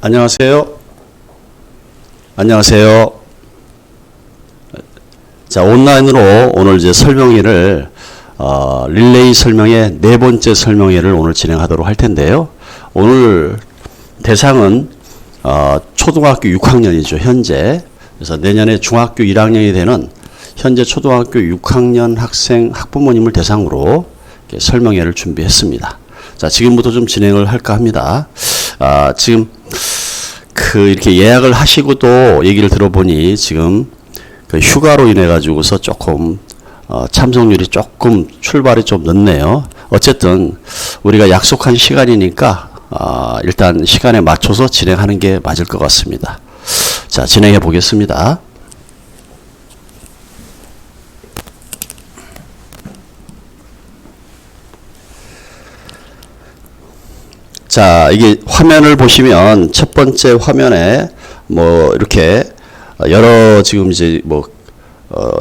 안녕하세요. 안녕하세요. 자, 온라인으로 오늘 이제 설명회를 릴레이 설명회 네 번째 설명회를 오늘 진행하도록 할 텐데요. 오늘 대상은 초등학교 6학년이죠, 현재. 그래서 내년에 중학교 1학년이 되는 현재 초등학교 6학년 학부모님을 대상으로 설명회를 준비했습니다. 자, 지금부터 좀 진행을 할까 합니다. 지금 이렇게 예약을 하시고도 얘기를 들어보니 지금 휴가로 인해 가지고서 조금 참석률이 조금 출발이 좀 늦네요. 어쨌든 우리가 약속한 시간이니까 일단 시간에 맞춰서 진행하는 게 맞을 것 같습니다. 자, 진행해 보겠습니다. 자, 이게 화면을 보시면 첫 번째 화면에 뭐 이렇게 여러 지금 이제 뭐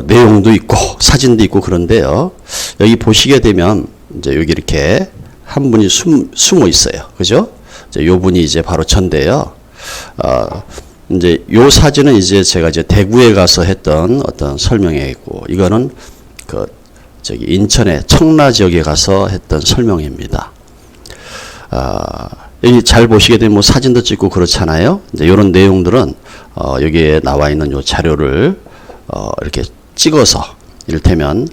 내용도 있고 사진도 있고 그런데요. 여기 보시게 되면 이제 여기 이렇게 한 분이 숨어 있어요. 그죠? 이제 요 분이 이제 바로 전데요. 이제 요 사진은 이제 제가 이제 대구에 가서 했던 어떤 설명회이고, 이거는 저기 인천의 청라 지역에 가서 했던 설명회입니다. 여기 잘 보시게 되면 뭐 사진도 찍고 그렇잖아요. 이제 이런 내용들은 여기에 나와 있는 요 자료를 이렇게 찍어서 이를테면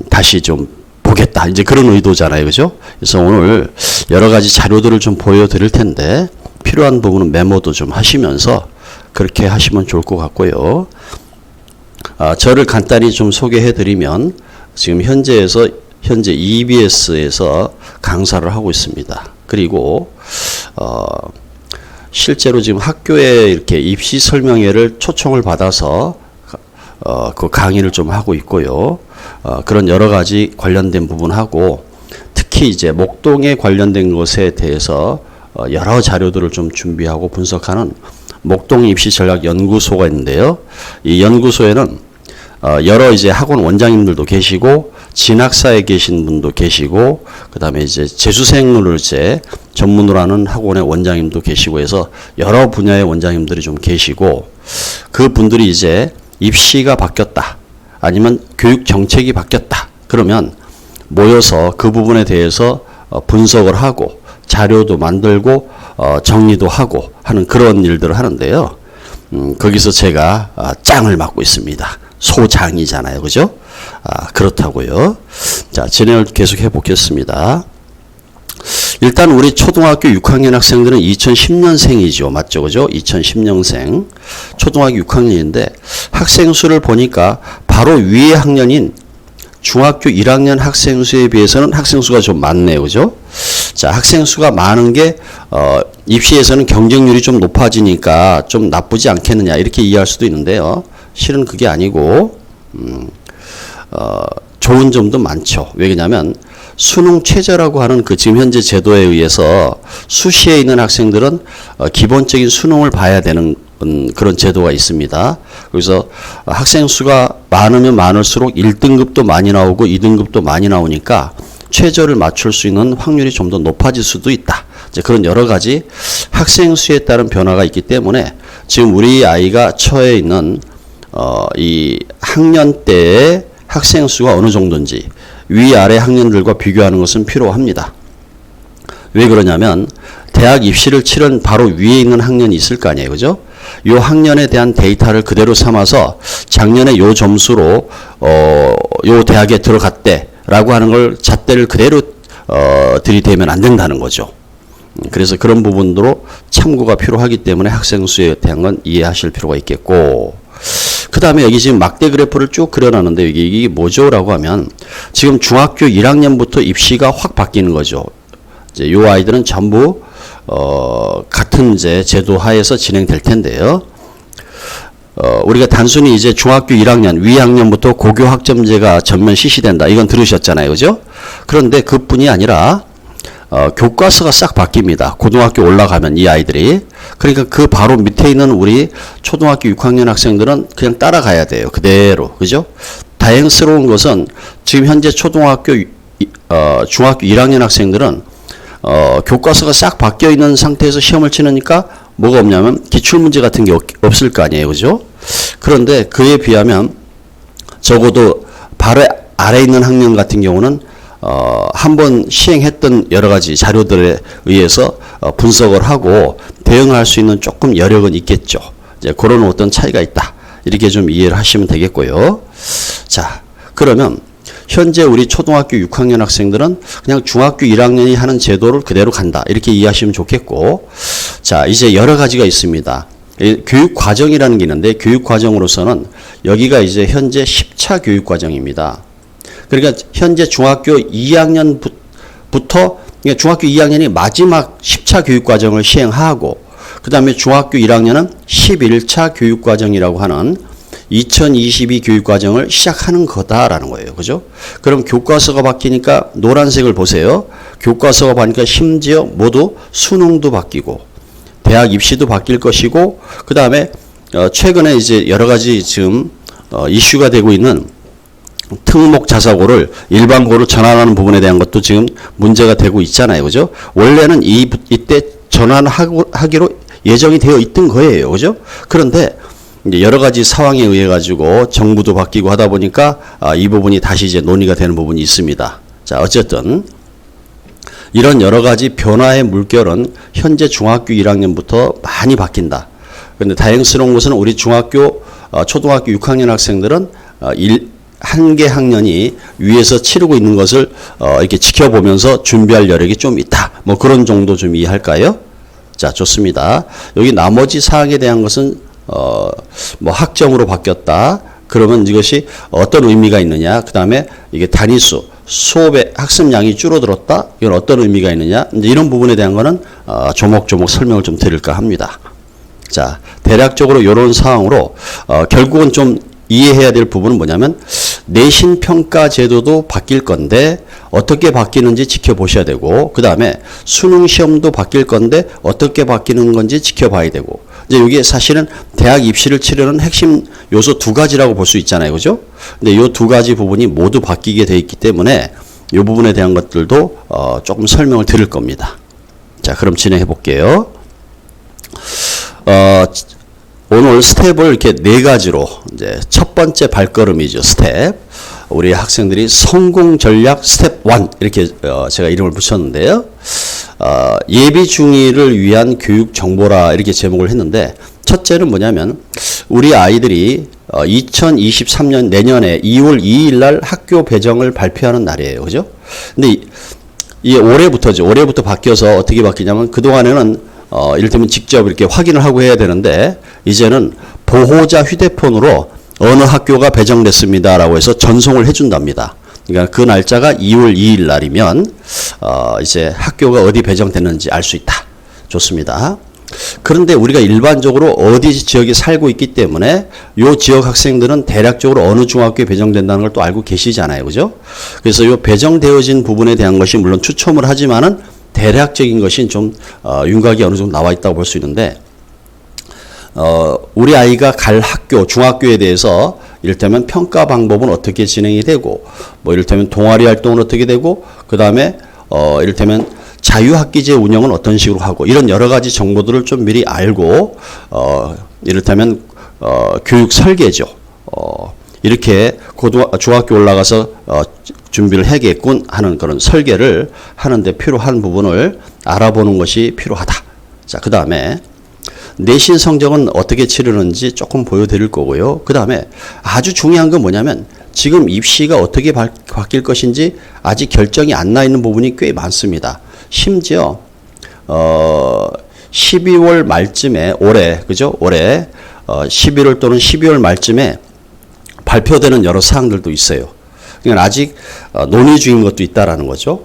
다시 좀 보겠다, 이제 그런 의도잖아요, 그죠? 그래서 오늘 여러 가지 자료들을 좀 보여드릴 텐데 필요한 부분은 메모도 좀 하시면서 그렇게 하시면 좋을 것 같고요. 저를 간단히 좀 소개해드리면 지금 현재 EBS에서 강사를 하고 있습니다. 그리고 실제로 지금 학교에 이렇게 입시 설명회를 초청을 받아서 그 강의를 좀 하고 있고요. 그런 여러 가지 관련된 부분하고 특히 이제 목동에 관련된 것에 대해서 여러 자료들을 좀 준비하고 분석하는 목동 입시 전략 연구소가 있는데요. 이 연구소에는 여러 이제 학원 원장님들도 계시고 진학사에 계신 분도 계시고 그다음에 이제 재수생을 이제 전문으로 하는 학원의 원장님도 계시고 해서 여러 분야의 원장님들이 좀 계시고, 그 분들이 이제 입시가 바뀌었다 아니면 교육 정책이 바뀌었다 그러면 모여서 그 부분에 대해서 분석을 하고 자료도 만들고 정리도 하고 하는 그런 일들을 하는데요. 거기서 제가 짱을 맡고 있습니다. 소장이잖아요, 그죠? 그렇다고요. 자, 진행을 계속 해보겠습니다. 일단 우리 초등학교 6학년 학생들은 2010년생이죠. 맞죠? 그죠? 2010년생. 초등학교 6학년인데 학생 수를 보니까 바로 위의 학년인 중학교 1학년 학생 수에 비해서는 학생 수가 좀 많네요. 그죠? 자, 학생 수가 많은 게 입시에서는 경쟁률이 좀 높아지니까 좀 나쁘지 않겠느냐 이렇게 이해할 수도 있는데요. 실은 그게 아니고 좋은 점도 많죠. 왜냐하면 수능 최저라고 하는 지금 현재 제도에 의해서 수시에 있는 학생들은 기본적인 수능을 봐야 되는 그런 제도가 있습니다. 그래서 학생 수가 많으면 많을수록 1등급도 많이 나오고 2등급도 많이 나오니까 최저를 맞출 수 있는 확률이 좀 더 높아질 수도 있다. 이제 그런 여러 가지 학생 수에 따른 변화가 있기 때문에 지금 우리 아이가 처해 있는 이 학년대의 학생 수가 어느 정도인지 위아래 학년들과 비교하는 것은 필요합니다. 왜 그러냐면 대학 입시를 치른 바로 위에 있는 학년이 있을 거 아니에요, 그죠? 요 학년에 대한 데이터를 그대로 삼아서 작년에 요 점수로 요 대학에 들어갔대라고 하는 걸 잣대를 그대로 들이대면 안 된다는 거죠. 그래서 그런 부분으로 참고가 필요하기 때문에 학생 수에 대한 건 이해하실 필요가 있겠고, 그 다음에 여기 지금 막대 그래프를 쭉 그려놨는데 이게 뭐죠? 라고 하면 지금 중학교 1학년부터 입시가 확 바뀌는 거죠. 이제 요 아이들은 전부 같은 이제 제도 하에서 진행될 텐데요. 우리가 단순히 이제 중학교 1학년, 위학년부터 고교 학점제가 전면 실시된다. 이건 들으셨잖아요. 그죠? 그런데 그뿐이 아니라 교과서가 싹 바뀝니다. 고등학교 올라가면 이 아이들이. 그러니까 그 바로 밑에 있는 우리 초등학교 6학년 학생들은 그냥 따라가야 돼요. 그대로. 그죠? 다행스러운 것은 지금 현재 중학교 1학년 학생들은 교과서가 싹 바뀌어 있는 상태에서 시험을 치니까 뭐가 없냐면 기출문제 같은 게 없을 거 아니에요. 그죠? 그런데 그에 비하면 적어도 바로 아래 있는 학년 같은 경우는 한번 시행했던 여러 가지 자료들에 의해서 분석을 하고 대응할 수 있는 조금 여력은 있겠죠. 이제 그런 어떤 차이가 있다. 이렇게 좀 이해를 하시면 되겠고요. 자, 그러면 현재 우리 초등학교 6학년 학생들은 그냥 중학교 1학년이 하는 제도를 그대로 간다. 이렇게 이해하시면 좋겠고, 자, 이제 여러 가지가 있습니다. 교육 과정이라는 게 있는데, 교육 과정으로서는 여기가 이제 현재 10차 교육 과정입니다. 그러니까 현재 중학교 2학년부터, 그러니까 중학교 2학년이 마지막 10차 교육 과정을 시행하고, 그 다음에 중학교 1학년은 11차 교육 과정이라고 하는 2022 교육 과정을 시작하는 거다라는 거예요. 그죠? 그럼 교과서가 바뀌니까 노란색을 보세요. 교과서가 바뀌니까 심지어 모두 수능도 바뀌고 대학 입시도 바뀔 것이고, 그 다음에 최근에 이제 여러 가지 지금 이슈가 되고 있는 특목 자사고를 일반고로 전환하는 부분에 대한 것도 지금 문제가 되고 있잖아요. 그죠? 원래는 이때 전환하기로 예정이 되어 있던 거예요. 그죠? 그런데 이제 여러 가지 상황에 의해 가지고 정부도 바뀌고 하다 보니까 이 부분이 다시 이제 논의가 되는 부분이 있습니다. 자, 어쨌든 이런 여러 가지 변화의 물결은 현재 중학교 1학년부터 많이 바뀐다. 그런데 다행스러운 것은 우리 중학교, 초등학교 6학년 학생들은 한 개 학년이 위에서 치르고 있는 것을 이렇게 지켜보면서 준비할 여력이 좀 있다. 뭐 그런 정도 좀 이해할까요? 자, 좋습니다. 여기 나머지 사항에 대한 것은 뭐 학점으로 바뀌었다. 그러면 이것이 어떤 의미가 있느냐. 그 다음에 이게 단위수, 수업의 학습량이 줄어들었다. 이건 어떤 의미가 있느냐. 이제 이런 부분에 대한 거는 조목조목 설명을 좀 드릴까 합니다. 자, 대략적으로 이런 상황으로 결국은 좀 이해해야 될 부분은 뭐냐면 내신 평가 제도도 바뀔 건데 어떻게 바뀌는지 지켜보셔야 되고, 그 다음에 수능 시험도 바뀔 건데 어떻게 바뀌는 건지 지켜봐야 되고, 이제 이게 사실은 대학 입시를 치르는 핵심 요소 두 가지라고 볼 수 있잖아요. 그죠? 근데 이 두 가지 부분이 모두 바뀌게 돼 있기 때문에 이 부분에 대한 것들도 조금 설명을 드릴 겁니다. 자, 그럼 진행해 볼게요. 오늘 스텝을 이렇게 네 가지로, 이제 첫 번째 발걸음이죠. 스텝. 우리 학생들이 성공 전략 스텝 1 이렇게 제가 이름을 붙였는데요. 예비 중2를 위한 교육 정보라 이렇게 제목을 했는데, 첫째는 뭐냐면 우리 아이들이 2023년 내년에 2월 2일 날 학교 배정을 발표하는 날이에요. 그죠? 근데 이 올해부터죠. 올해부터 바뀌어서 어떻게 바뀌냐면, 그동안에는 이를테면 직접 이렇게 확인을 하고 해야 되는데, 이제는 보호자 휴대폰으로 어느 학교가 배정됐습니다라고 해서 전송을 해준답니다. 그러니까 그 날짜가 2월 2일 날이면 이제 학교가 어디 배정됐는지 알 수 있다. 좋습니다. 그런데 우리가 일반적으로 어디 지역에 살고 있기 때문에 이 지역 학생들은 대략적으로 어느 중학교에 배정된다는 걸 또 알고 계시잖아요. 그죠? 그래서 이 배정되어진 부분에 대한 것이 물론 추첨을 하지만은 대략적인 것이 좀 윤곽이 어느 정도 나와 있다고 볼 수 있는데, 우리 아이가 갈 학교, 중학교에 대해서 이를테면 평가 방법은 어떻게 진행이 되고, 뭐 이를테면 동아리 활동은 어떻게 되고, 그 다음에 이를테면 자유학기제 운영은 어떤 식으로 하고, 이런 여러 가지 정보들을 좀 미리 알고, 이를테면 교육 설계죠. 이렇게 중학교 올라가서 준비를 해야겠군 하는 그런 설계를 하는데 필요한 부분을 알아보는 것이 필요하다. 자, 그 다음에 내신 성적은 어떻게 치르는지 조금 보여드릴 거고요. 그 다음에 아주 중요한 건 뭐냐면 지금 입시가 어떻게 바뀔 것인지 아직 결정이 안 나 있는 부분이 꽤 많습니다. 심지어 12월 말쯤에 올해, 그죠? 올해 11월 또는 12월 말쯤에 발표되는 여러 사항들도 있어요. 그러니까 아직 논의 중인 것도 있다라는 거죠.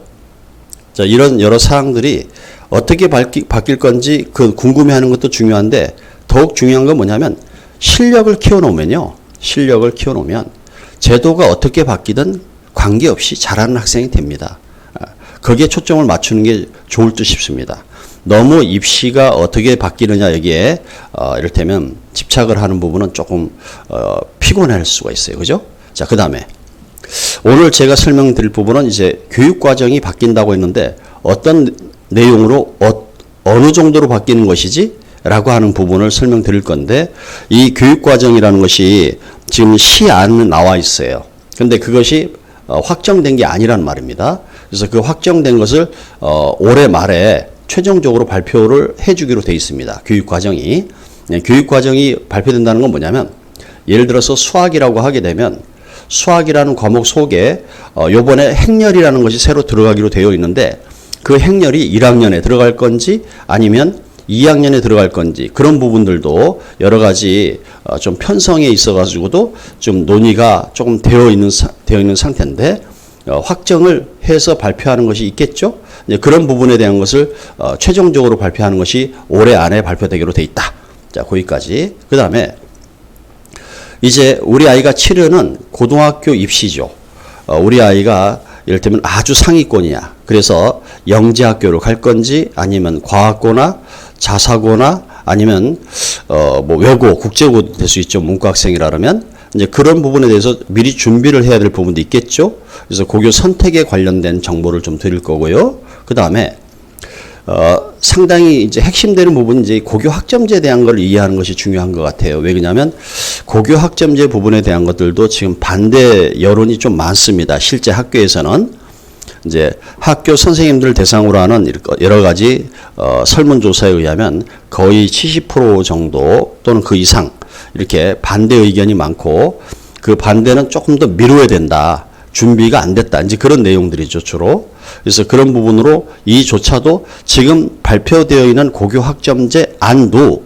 자, 이런 여러 사항들이 어떻게 바뀔 건지 그 궁금해하는 것도 중요한데, 더욱 중요한 건 뭐냐면 실력을 키워놓으면요. 실력을 키워놓으면 제도가 어떻게 바뀌든 관계없이 잘하는 학생이 됩니다. 거기에 초점을 맞추는 게 좋을 듯 싶습니다. 너무 입시가 어떻게 바뀌느냐 여기에 이를테면 집착을 하는 부분은 조금 피곤할 수가 있어요. 그죠? 자, 그 다음에 오늘 제가 설명드릴 부분은 이제 교육 과정이 바뀐다고 했는데 어떤 내용으로 어느 정도로 바뀌는 것이지? 라고 하는 부분을 설명드릴 건데, 이 교육과정이라는 것이 지금 시 안에 나와 있어요. 근데 그것이 확정된 게 아니란 말입니다. 그래서 그 확정된 것을 올해 말에 최종적으로 발표를 해주기로 돼 있습니다. 교육과정이. 교육과정이 발표된다는 건 뭐냐면, 예를 들어서 수학이라고 하게 되면 수학이라는 과목 속에 요번에 행렬이라는 것이 새로 들어가기로 되어 있는데, 그 행렬이 1학년에 들어갈 건지 아니면 2학년에 들어갈 건지, 그런 부분들도 여러 가지 좀 편성에 있어 가지고도 좀 논의가 조금 되어 있는 상태인데, 확정을 해서 발표하는 것이 있겠죠. 이제 그런 부분에 대한 것을 최종적으로 발표하는 것이 올해 안에 발표되기로 돼 있다. 자, 거기까지. 그 다음에 이제 우리 아이가 치르는 고등학교 입시죠. 우리 아이가 이를테면 아주 상위권이야. 그래서 영재학교로 갈 건지 아니면 과학고나 자사고나 아니면 뭐 외고, 국제고 될 수 있죠. 문과학생이라 그러면 이제 그런 부분에 대해서 미리 준비를 해야 될 부분도 있겠죠. 그래서 고교 선택에 관련된 정보를 좀 드릴 거고요. 그 다음에 상당히 이제 핵심되는 부분은 이제 고교 학점제에 대한 걸 이해하는 것이 중요한 것 같아요. 왜 그러냐면 고교 학점제 부분에 대한 것들도 지금 반대 여론이 좀 많습니다. 실제 학교에서는 이제 학교 선생님들 대상으로 하는 여러 가지 설문조사에 의하면 거의 70% 정도 또는 그 이상 이렇게 반대 의견이 많고, 그 반대는 조금 더 미뤄야 된다. 준비가 안 됐다. 이제 그런 내용들이죠, 주로. 그래서 그런 부분으로 이조차도 지금 발표되어 있는 고교 학점제 안도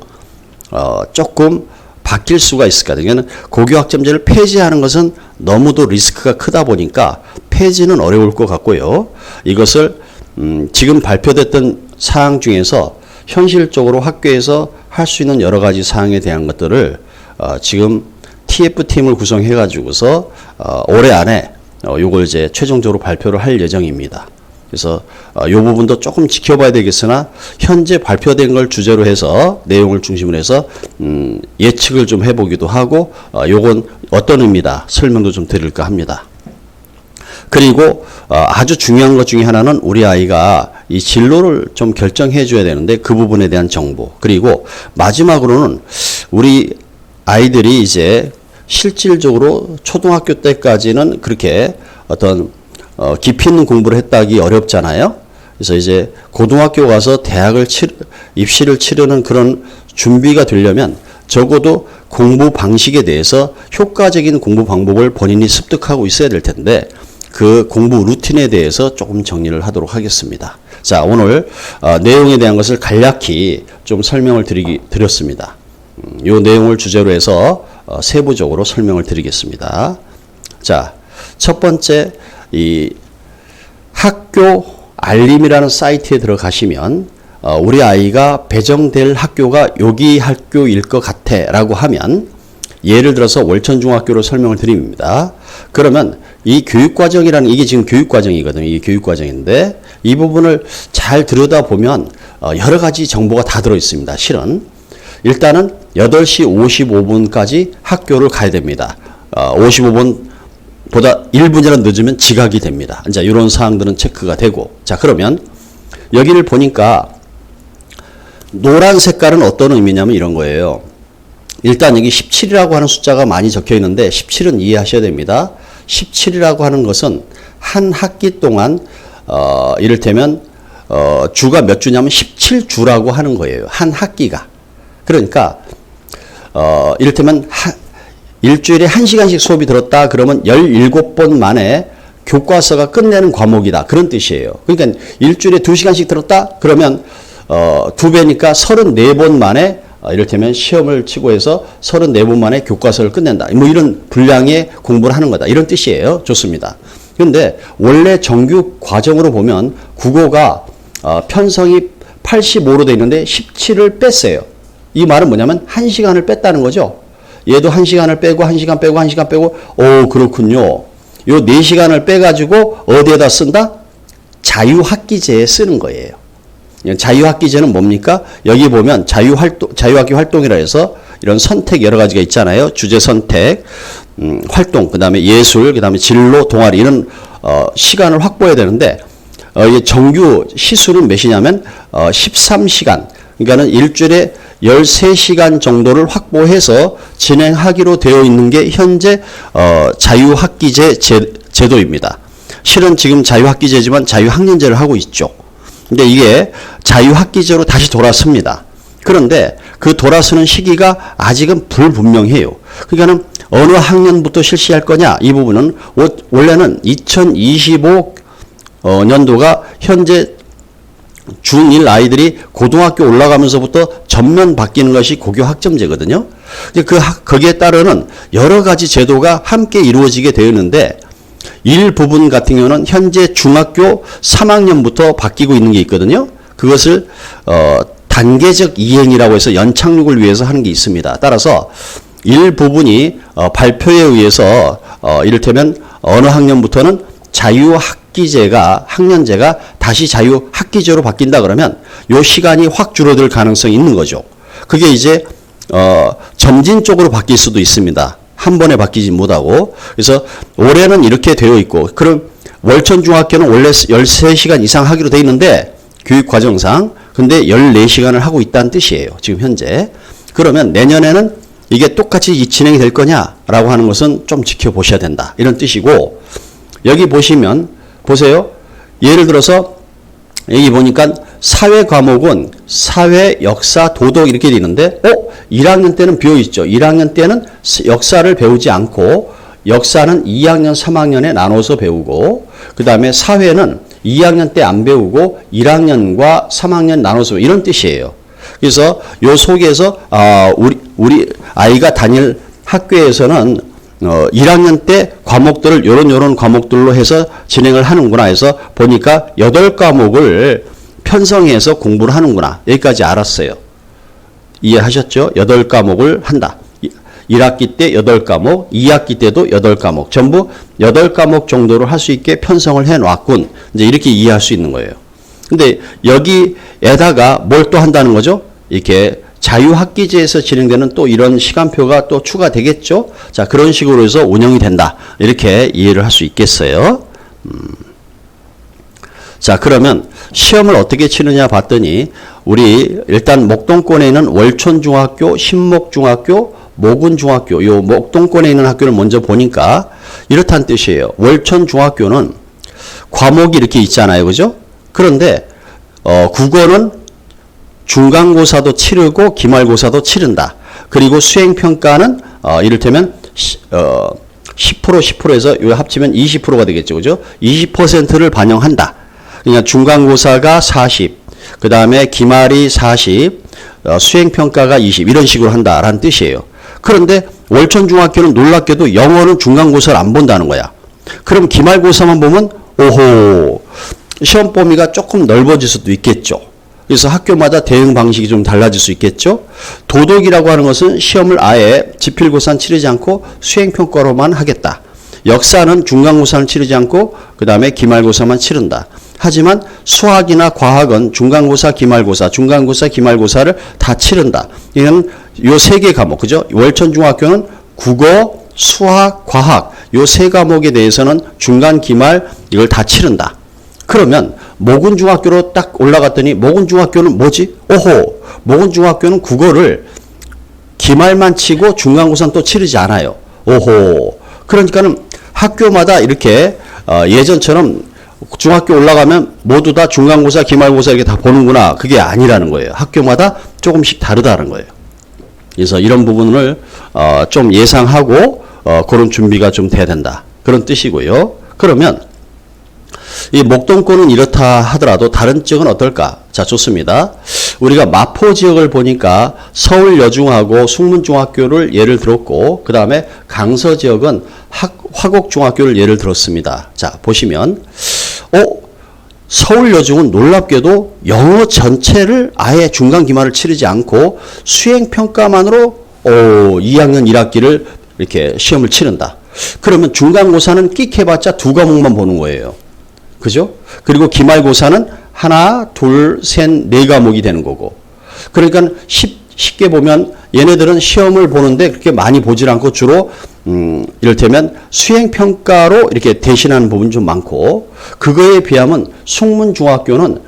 조금 바뀔 수가 있을 것 같아요. 고교 학점제를 폐지하는 것은 너무도 리스크가 크다 보니까 폐지는 어려울 것 같고요. 이것을 지금 발표됐던 사항 중에서 현실적으로 학교에서 할 수 있는 여러 가지 사항에 대한 것들을 지금 TF팀을 구성해 가지고서 올해 안에 요걸 이제 최종적으로 발표를 할 예정입니다. 그래서 요 부분도 조금 지켜봐야 되겠으나 현재 발표된 걸 주제로 해서 내용을 중심으로 해서 예측을 좀 해보기도 하고 요건 어떤 의미다 설명도 좀 드릴까 합니다. 그리고 아주 중요한 것 중에 하나는 우리 아이가 이 진로를 좀 결정해 줘야 되는데 그 부분에 대한 정보, 그리고 마지막으로는 우리 아이들이 이제 실질적으로 초등학교 때까지는 그렇게 어떤 깊이 있는 공부를 했다기 어렵잖아요. 그래서 이제 고등학교 가서 입시를 치르는 그런 준비가 되려면 적어도 공부 방식에 대해서 효과적인 공부 방법을 본인이 습득하고 있어야 될 텐데, 그 공부 루틴에 대해서 조금 정리를 하도록 하겠습니다. 자, 오늘 내용에 대한 것을 간략히 좀 설명을 드렸습니다. 이 내용을 주제로 해서 세부적으로 설명을 드리겠습니다. 자, 첫 번째, 이 학교 알림이라는 사이트에 들어가시면 우리 아이가 배정될 학교가 여기 학교일 것 같아 라고 하면, 예를 들어서 월천중학교로 설명을 드립니다. 그러면 이 교육과정이라는, 이게 지금 교육과정이거든요. 이게 교육과정인데 이 부분을 잘 들여다보면 여러 가지 정보가 다 들어있습니다. 실은 일단은 8시 55분까지 학교를 가야 됩니다. 55분보다 1분이라도 늦으면 지각이 됩니다. 이제 이런 사항들은 체크가 되고, 자, 그러면 여기를 보니까 노란 색깔은 어떤 의미냐면 이런 거예요. 일단 여기 17이라고 하는 숫자가 많이 적혀 있는데 17은 이해하셔야 됩니다. 17이라고 하는 것은 한 학기 동안 이를테면 주가 몇 주냐면 17주라고 하는 거예요. 한 학기가. 그러니까 이를테면 일주일에 1시간씩 수업이 들었다 그러면 17번 만에 교과서가 끝내는 과목이다. 그런 뜻이에요. 그러니까 일주일에 2시간씩 들었다 그러면 2배니까 34번 만에 이를테면 시험을 치고 해서 34번 만에 교과서를 끝낸다. 뭐 이런 분량의 공부를 하는 거다. 이런 뜻이에요. 좋습니다. 그런데 원래 정규 과정으로 보면 국어가 편성이 85로 되어 있는데 17을 뺐어요. 이 말은 뭐냐면 1시간을 뺐다는 거죠. 얘도 1시간을 빼고 1시간 빼고 1시간 빼고, 오, 그렇군요. 요 4시간을 빼가지고 어디에다 쓴다? 자유학기제에 쓰는 거예요. 자유학기제는 뭡니까? 여기 보면 자유학기 활동이라 해서 이런 선택 여러 가지가 있잖아요. 주제 선택, 활동, 그 다음에 예술, 그 다음에 진로, 동아리, 이런 시간을 확보해야 되는데 이게 정규 시수는 몇이냐면 13시간. 그러니까는 일주일에 13시간 정도를 확보해서 진행하기로 되어 있는 게 현재 자유학기제 제도입니다. 실은 지금 자유학기제지만 자유학년제를 하고 있죠. 근데 이게 자유학기제로 다시 돌아섭니다. 그런데 그 돌아서는 시기가 아직은 불분명해요. 그러니까는 어느 학년부터 실시할 거냐 이 부분은 원래는 2025 년도가 현재 중1 아이들이 고등학교 올라가면서부터 전면 바뀌는 것이 고교 학점제거든요. 거기에 따르는 여러 가지 제도가 함께 이루어지게 되었는데 일부분 같은 경우는 현재 중학교 3학년부터 바뀌고 있는 게 있거든요. 그것을 단계적 이행이라고 해서 연착륙을 위해서 하는 게 있습니다. 따라서 일부분이 발표에 의해서 이를테면 어느 학년부터는 자유학기제가 학년제가 다시 자유학기제로 바뀐다 그러면 요 시간이 확 줄어들 가능성이 있는 거죠. 그게 이제 점진적으로 바뀔 수도 있습니다. 한 번에 바뀌지 못하고. 그래서 올해는 이렇게 되어 있고, 그럼 월천중학교는 원래 13시간 이상 하기로 되어 있는데 교육과정상 근데 14시간을 하고 있다는 뜻이에요. 지금 현재. 그러면 내년에는 이게 똑같이 진행이 될 거냐라고 하는 것은 좀 지켜보셔야 된다. 이런 뜻이고, 여기 보시면 보세요. 예를 들어서 여기 보니까 사회 과목은 사회, 역사, 도덕 이렇게 돼 있는데 1학년 때는 비어 있죠. 1학년 때는 역사를 배우지 않고 역사는 2학년, 3학년에 나눠서 배우고 그 다음에 사회는 2학년 때 안 배우고 1학년과 3학년 나눠서 배우고 이런 뜻이에요. 그래서 요 속에서 우리 아이가 다닐 학교에서는 1학년 때 과목들을 요런 과목들로 해서 진행을 하는구나 해서 보니까 8과목을 편성해서 공부를 하는구나. 여기까지 알았어요. 이해하셨죠? 8과목을 한다. 1학기 때 8과목, 2학기 때도 8과목. 전부 8과목 정도로 할 수 있게 편성을 해 놨군. 이제 이렇게 이해할 수 있는 거예요. 근데 여기에다가 뭘 또 한다는 거죠? 이렇게 자유학기제에서 진행되는 또 이런 시간표가 또 추가되겠죠? 자, 그런 식으로 해서 운영이 된다. 이렇게 이해를 할 수 있겠어요. 자, 그러면 시험을 어떻게 치느냐 봤더니 우리 일단 목동권에 있는 월촌중학교, 신목중학교, 모군중학교, 요 목동권에 있는 학교를 먼저 보니까 이렇다는 뜻이에요. 월촌중학교는 과목이 이렇게 있잖아요. 그죠? 그런데 국어는 중간고사도 치르고 기말고사도 치른다. 그리고 수행평가는 이를테면 10%에서 요 합치면 20%가 되겠죠. 그죠? 20%를 반영한다. 그러니까 중간고사가 40, 그 다음에 기말이 40, 수행평가가 20 이런 식으로 한다라는 뜻이에요. 그런데 월천중학교는 놀랍게도 영어는 중간고사를 안 본다는 거야. 그럼 기말고사만 보면 오호 시험 범위가 조금 넓어질 수도 있겠죠. 그래서 학교마다 대응 방식이 좀 달라질 수 있겠죠. 도덕이라고 하는 것은 시험을 아예 지필고사는 치르지 않고 수행평가로만 하겠다. 역사는 중간고사는 치르지 않고 그 다음에 기말고사만 치른다. 하지만 수학이나 과학은 중간고사, 기말고사, 중간고사, 기말고사를 다 치른다. 이건 요 3개 과목, 그죠? 월천중학교는 국어, 수학, 과학 요 3과목에 대해서는 중간, 기말 이걸 다 치른다. 그러면 모군중학교로 딱 올라갔더니 모군중학교는 뭐지? 오호, 모군중학교는 국어를 기말만 치고 중간고사는 또 치르지 않아요. 오호, 그러니까는 학교마다 이렇게 예전처럼 중학교 올라가면 모두 다 중간고사, 기말고사 이렇게 다 보는구나. 그게 아니라는 거예요. 학교마다 조금씩 다르다는 거예요. 그래서 이런 부분을 좀 예상하고 그런 준비가 좀 돼야 된다. 그런 뜻이고요. 그러면 이 목동권은 이렇다 하더라도 다른 지역은 어떨까? 자, 좋습니다. 우리가 마포 지역을 보니까 서울여중하고 숙문중학교를 예를 들었고 그 다음에 강서 지역은 화곡중학교를 예를 들었습니다. 자, 보시면 서울여중은 놀랍게도 영어 전체를 아예 중간 기말을 치르지 않고 수행평가만으로 2학년 1학기를 이렇게 시험을 치른다. 그러면 중간고사는 끽 해봤자 2과목만 보는 거예요. 그죠? 그리고 기말고사는 하나, 둘, 셋, 4과목이 되는 거고. 그러니까 쉽게 보면 얘네들은 시험을 보는데 그렇게 많이 보질 않고 주로 이를테면 수행평가로 이렇게 대신하는 부분이 좀 많고, 그거에 비하면 숙문중학교는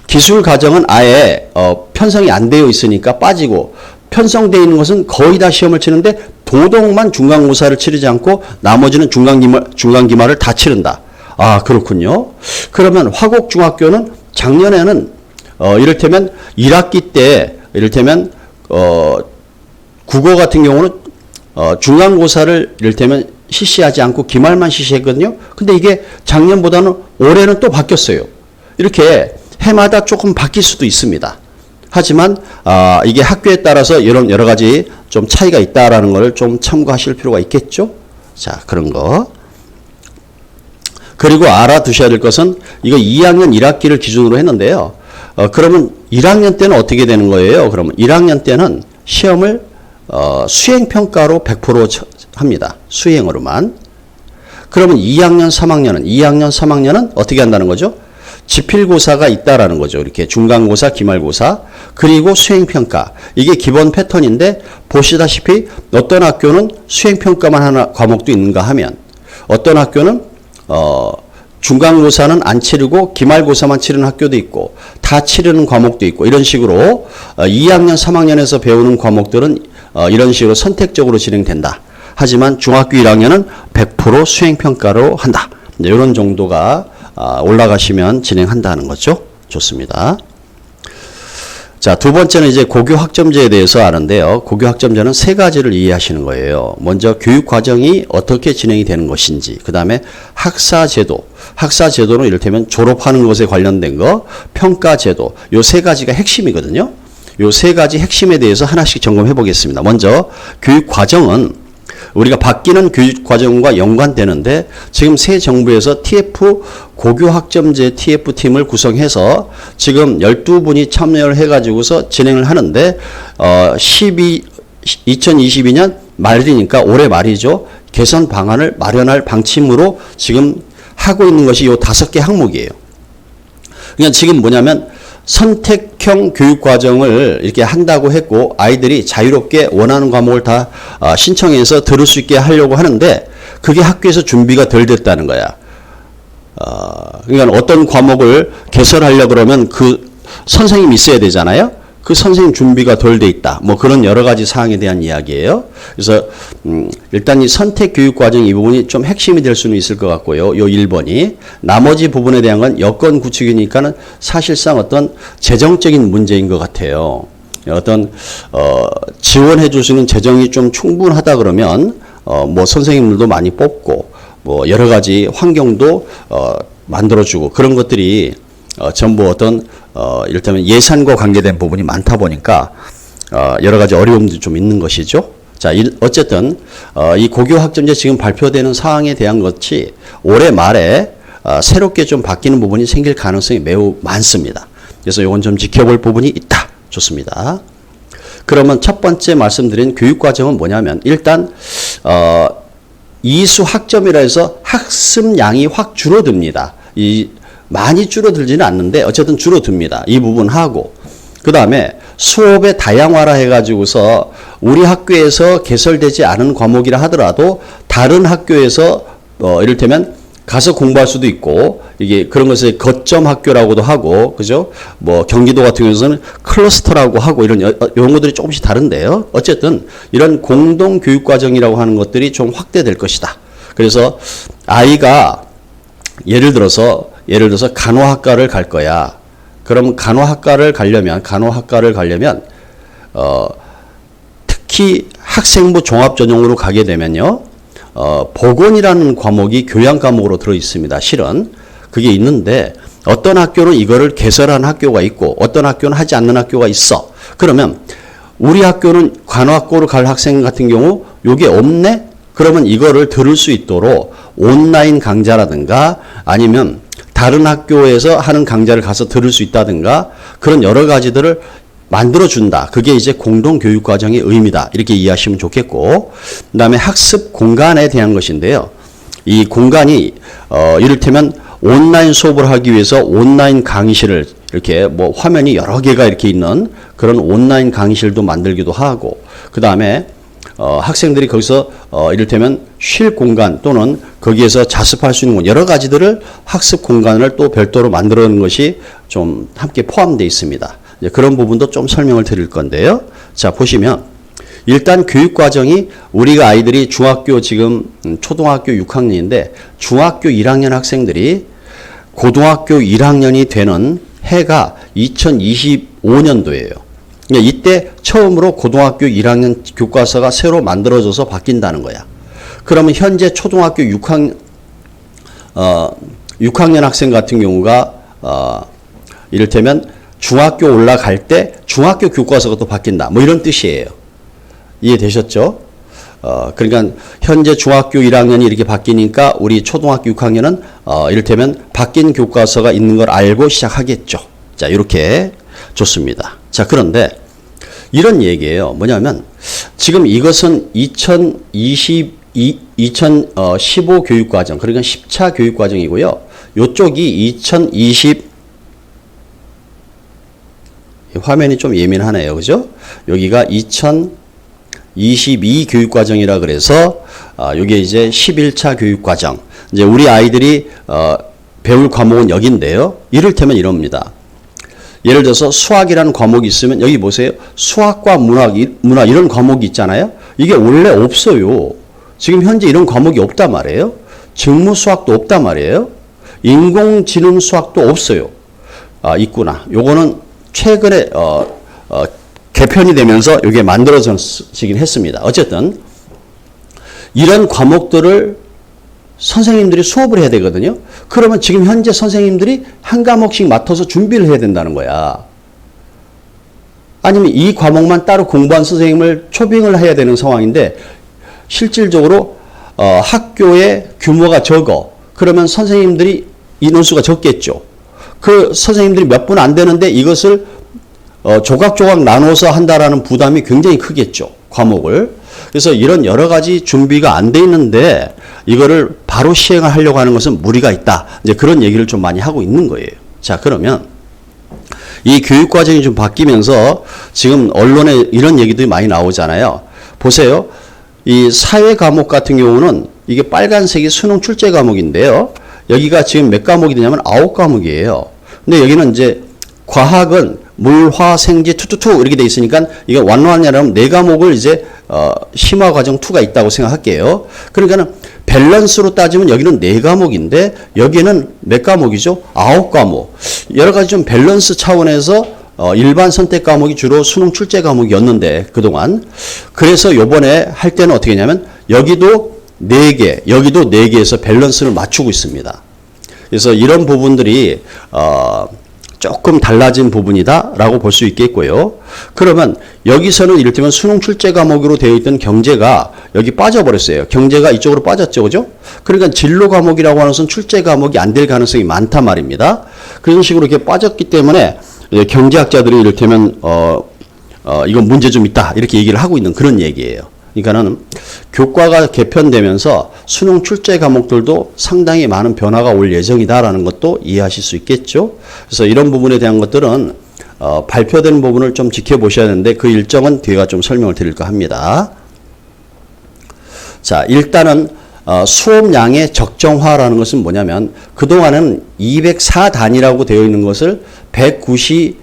기술과정은 아예 편성이 안 되어 있으니까 빠지고, 편성되어 있는 것은 거의 다 시험을 치는데 도덕만 중간고사를 치르지 않고 나머지는 중간기말을 다 치른다. 아, 그렇군요. 그러면 화곡중학교는 작년에는 이를테면 1학기 때 이를테면 국어 같은 경우는 중간고사를 이를테면 실시하지 않고 기말만 실시했거든요. 근데 이게 작년보다는 올해는 또 바뀌었어요. 이렇게 해마다 조금 바뀔 수도 있습니다. 하지만 이게 학교에 따라서 이런 여러 가지 좀 차이가 있다라는 걸 좀 참고하실 필요가 있겠죠. 자, 그런 거. 그리고 알아두셔야 될 것은 이거 2학년 1학기를 기준으로 했는데요. 그러면 1학년 때는 어떻게 되는 거예요? 그러면 1학년 때는 시험을 수행평가로 100% 합니다. 수행으로만. 그러면 2학년 3학년은 어떻게 한다는 거죠? 지필고사가 있다라는 거죠. 이렇게 중간고사, 기말고사, 그리고 수행평가. 이게 기본 패턴인데 보시다시피 어떤 학교는 수행평가만 하는 과목도 있는가 하면 어떤 학교는 중간고사는 안 치르고 기말고사만 치르는 학교도 있고 다 치르는 과목도 있고 이런 식으로 2학년, 3학년에서 배우는 과목들은 이런 식으로 선택적으로 진행된다. 하지만 중학교 1학년은 100% 수행평가로 한다. 이런 정도가 올라가시면 진행한다는 거죠. 좋습니다. 자, 두 번째는 이제 고교 학점제에 대해서 아는데요. 고교 학점제는 세 가지를 이해하시는 거예요. 먼저 교육 과정이 어떻게 진행이 되는 것인지, 그 다음에 학사제도. 학사제도는 이를테면 졸업하는 것에 관련된 거, 평가제도. 요 세 가지가 핵심이거든요. 요 세 가지 핵심에 대해서 하나씩 점검해 보겠습니다. 먼저 교육 과정은 우리가 바뀌는 교육 과정과 연관되는데 지금 새 정부에서 TF 고교학점제 TF팀을 구성해서 지금 12분이 참여를 해가지고서 진행을 하는데 2022년 말이니까 올해 말이죠. 개선 방안을 마련할 방침으로 지금 하고 있는 것이 요 5개 항목이에요. 그냥 지금 뭐냐면 선택형 교육과정을 이렇게 한다고 했고 아이들이 자유롭게 원하는 과목을 다 신청해서 들을 수 있게 하려고 하는데 그게 학교에서 준비가 덜 됐다는 거야. 그러니까 어떤 과목을 개설하려고 그러면 그 선생님이 있어야 되잖아요. 그 선생님 준비가 덜 돼 있다. 뭐 그런 여러 가지 사항에 대한 이야기예요. 그래서 일단 이 선택 교육 과정 이 부분이 좀 핵심이 될 수는 있을 것 같고요. 요 1번이 나머지 부분에 대한 건 여건 구축이니까는 사실상 어떤 재정적인 문제인 것 같아요. 어떤 지원해 줄 수 있는 재정이 좀 충분하다 그러면 뭐 선생님들도 많이 뽑고 뭐 여러 가지 환경도 만들어주고 그런 것들이 전부 어떤 이를테면 예산과 관계된 부분이 많다 보니까 여러 가지 어려움도 좀 있는 것이죠. 자, 어쨌든 이 고교학점제 지금 발표되는 사항에 대한 것이 올해 말에 새롭게 좀 바뀌는 부분이 생길 가능성이 매우 많습니다. 그래서 이건 좀 지켜볼 부분이 있다. 좋습니다. 그러면 첫 번째 말씀드린 교육과정은 뭐냐면 일단 이수 학점이라 해서 학습량이 확 줄어듭니다. 많이 줄어들지는 않는데 어쨌든 줄어듭니다. 이 부분 하고 그 다음에 수업의 다양화라 해가지고서 우리 학교에서 개설되지 않은 과목이라 하더라도 다른 학교에서 이를테면 가서 공부할 수도 있고 이게 그런 것을 거점 학교라고도 하고 그죠? 뭐 경기도 같은 경우에는 클러스터라고 하고 이런 용어들이 조금씩 다른데요. 어쨌든 이런 공동 교육 과정이라고 하는 것들이 좀 확대될 것이다. 그래서 아이가 예를 들어서 간호학과를 갈 거야. 그럼 간호학과를 가려면 특히 학생부 종합전형으로 가게 되면요. 보건이라는 과목이 교양 과목으로 들어 있습니다. 실은 그게 있는데 어떤 학교는 이거를 개설한 학교가 있고 어떤 학교는 하지 않는 학교가 있어. 그러면 우리 학교는 간호학과로 갈 학생 같은 경우 요게 없네? 그러면 이거를 들을 수 있도록 온라인 강좌라든가 아니면 다른 학교에서 하는 강좌를 가서 들을 수 있다든가 그런 여러 가지들을 만들어준다. 그게 이제 공동교육과정의 의미다. 이렇게 이해하시면 좋겠고 그 다음에 학습 공간에 대한 것인데요. 이 공간이 이를테면 온라인 수업을 하기 위해서 온라인 강의실을 이렇게 뭐 화면이 여러 개가 이렇게 있는 그런 온라인 강의실도 만들기도 하고, 그 다음에 학생들이 거기서 이를테면 쉴 공간 또는 거기에서 자습할 수 있는 여러 가지들을 학습 공간을 또 별도로 만들어 놓은 것이 좀 함께 포함되어 있습니다. 이제 그런 부분도 좀 설명을 드릴 건데요. 자, 보시면 일단 교육 과정이 우리가 아이들이 중학교 지금 초등학교 6학년인데 중학교 1학년 학생들이 고등학교 1학년이 되는 해가 2025년도예요. 그러니까 이때 처음으로 고등학교 1학년 교과서가 새로 만들어져서 바뀐다는 거야. 그러면 현재 초등학교 6학년 학생 같은 경우가 이를테면 중학교 올라갈 때 중학교 교과서가 또 바뀐다. 뭐 이런 뜻이에요. 이해되셨죠? 그러니까 현재 중학교 1학년이 이렇게 바뀌니까 우리 초등학교 6학년은 이를테면 바뀐 교과서가 있는 걸 알고 시작하겠죠. 자, 이렇게 좋습니다. 자, 그런데 이런 얘기예요. 뭐냐면 지금 이것은 2015 교육과정, 그러니까 10차 교육과정이고요. 이쪽이 2020 화면이 좀 예민하네요. 그죠? 여기가 2022 교육과정이라 그래서 이게 이제 11차 교육과정. 이제 우리 아이들이 배울 과목은 여기인데요. 이를테면 이럽니다. 예를 들어서 수학이라는 과목이 있으면 여기 보세요. 수학과 문화 이런 과목이 있잖아요. 이게 원래 없어요. 지금 현재 이런 과목이 없단 말이에요. 직무 수학도 없단 말이에요. 인공지능 수학도 없어요. 있구나. 요거는 최근에 개편이 되면서 이게 만들어지긴 했습니다. 어쨌든 이런 과목들을 선생님들이 수업을 해야 되거든요. 그러면 지금 현재 선생님들이 한 과목씩 맡아서 준비를 해야 된다는 거야. 아니면 이 과목만 따로 공부한 선생님을 초빙을 해야 되는 상황인데 실질적으로 학교의 규모가 적어. 그러면 선생님들이 인원수가 적겠죠. 그 선생님들이 몇 분 안 되는데 이것을 조각조각 나눠서 한다라는 부담이 굉장히 크겠죠. 과목을. 그래서 이런 여러 가지 준비가 안 돼 있는데 이거를 바로 시행을 하려고 하는 것은 무리가 있다. 이제 그런 얘기를 좀 많이 하고 있는 거예요. 자, 그러면 이 교육 과정이 좀 바뀌면서 지금 언론에 이런 얘기들이 많이 나오잖아요. 보세요. 이 사회 과목 같은 경우는 이게 빨간색이 수능 출제 과목인데요. 여기가 지금 몇 과목이 되냐면 9과목이에요. 근데 여기는 이제 과학은 물, 화, 생지, 투투투 이렇게 돼 있으니까 이게 완화하냐면 4과목을 이제 심화 과정 2가 있다고 생각할게요. 그러니까는 밸런스로 따지면 여기는 4과목인데 여기는 몇 과목이죠? 9과목. 여러 가지 좀 밸런스 차원에서 일반 선택 과목이 주로 수능 출제 과목이었는데 그동안. 그래서 요번에 할 때는 어떻게 했냐면 여기도 4개, 여기도 4개에서 밸런스를 맞추고 있습니다. 그래서 이런 부분들이 조금 달라진 부분이다라고 볼 수 있겠고요. 그러면 여기서는 이를테면 수능 출제 과목으로 되어 있던 경제가 여기 빠져버렸어요. 경제가 이쪽으로 빠졌죠. 그죠? 그러니까 진로 과목이라고 하는 것은 출제 과목이 안 될 가능성이 많단 말입니다. 그런 식으로 이렇게 빠졌기 때문에 경제학자들이 이를테면 이건 문제 좀 있다 이렇게 얘기를 하고 있는 그런 얘기예요. 그러니까는 교과가 개편되면서 수능 출제 과목들도 상당히 많은 변화가 올 예정이다라는 것도 이해하실 수 있겠죠. 그래서 이런 부분에 대한 것들은 발표되는 부분을 좀 지켜보셔야 하는데 그 일정은 뒤에가 좀 설명을 드릴까 합니다. 자, 일단은 수업량의 적정화라는 것은 뭐냐면 그동안은 204단위라고 되어 있는 것을 190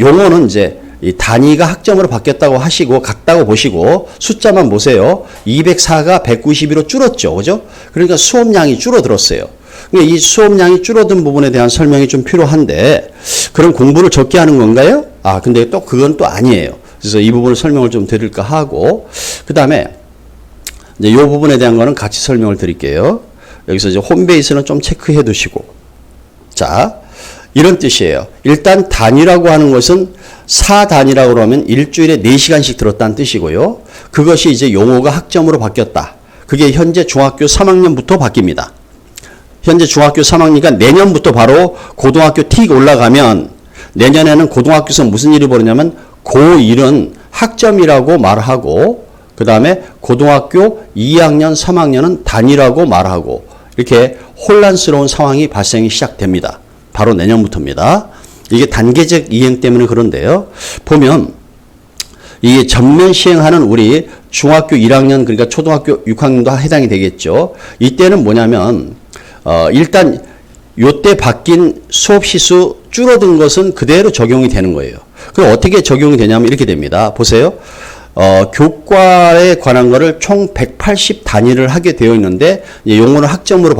용어는 이제 이 단위가 학점으로 바뀌었다고 하시고 같다고 보시고 숫자만 보세요. 204가 192로 줄었죠. 그죠? 그러니까 수업량이 줄어들었어요. 그러니까 이 수업량이 줄어든 부분에 대한 설명이 좀 필요한데 그럼 공부를 적게 하는 건가요? 근데 또 그건 또 아니에요. 그래서 이 부분을 설명을 좀 드릴까 하고 그다음에 이제 이 부분에 대한 거는 같이 설명을 드릴게요. 여기서 이제 홈베이스는 좀 체크해 두시고 자, 이런 뜻이에요. 일단 단위라고 하는 것은 4단위라고 하면 일주일에 4시간씩 들었다는 뜻이고요. 그것이 이제 용어가 학점으로 바뀌었다. 그게 현재 중학교 3학년부터 바뀝니다. 현재 중학교 3학년이니까 내년부터 바로 고등학교 틱 올라가면 내년에는 고등학교에서 무슨 일이 벌어냐면 고1은 학점이라고 말하고 그 다음에 고등학교 2학년, 3학년은 단위라고 말하고 이렇게 혼란스러운 상황이 발생이 시작됩니다. 바로 내년부터입니다. 이게 단계적 이행 때문에 그런데요. 보면 이게 전면 시행하는 우리 중학교 1학년 그러니까 초등학교 6학년도 해당이 되겠죠. 이때는 뭐냐면 일단 요때 바뀐 수업 시수 줄어든 것은 그대로 적용이 되는 거예요. 그럼 어떻게 적용이 되냐면 이렇게 됩니다. 보세요. 교과에 관한 거를 총 180 단위를 하게 되어 있는데 용어는 학점으로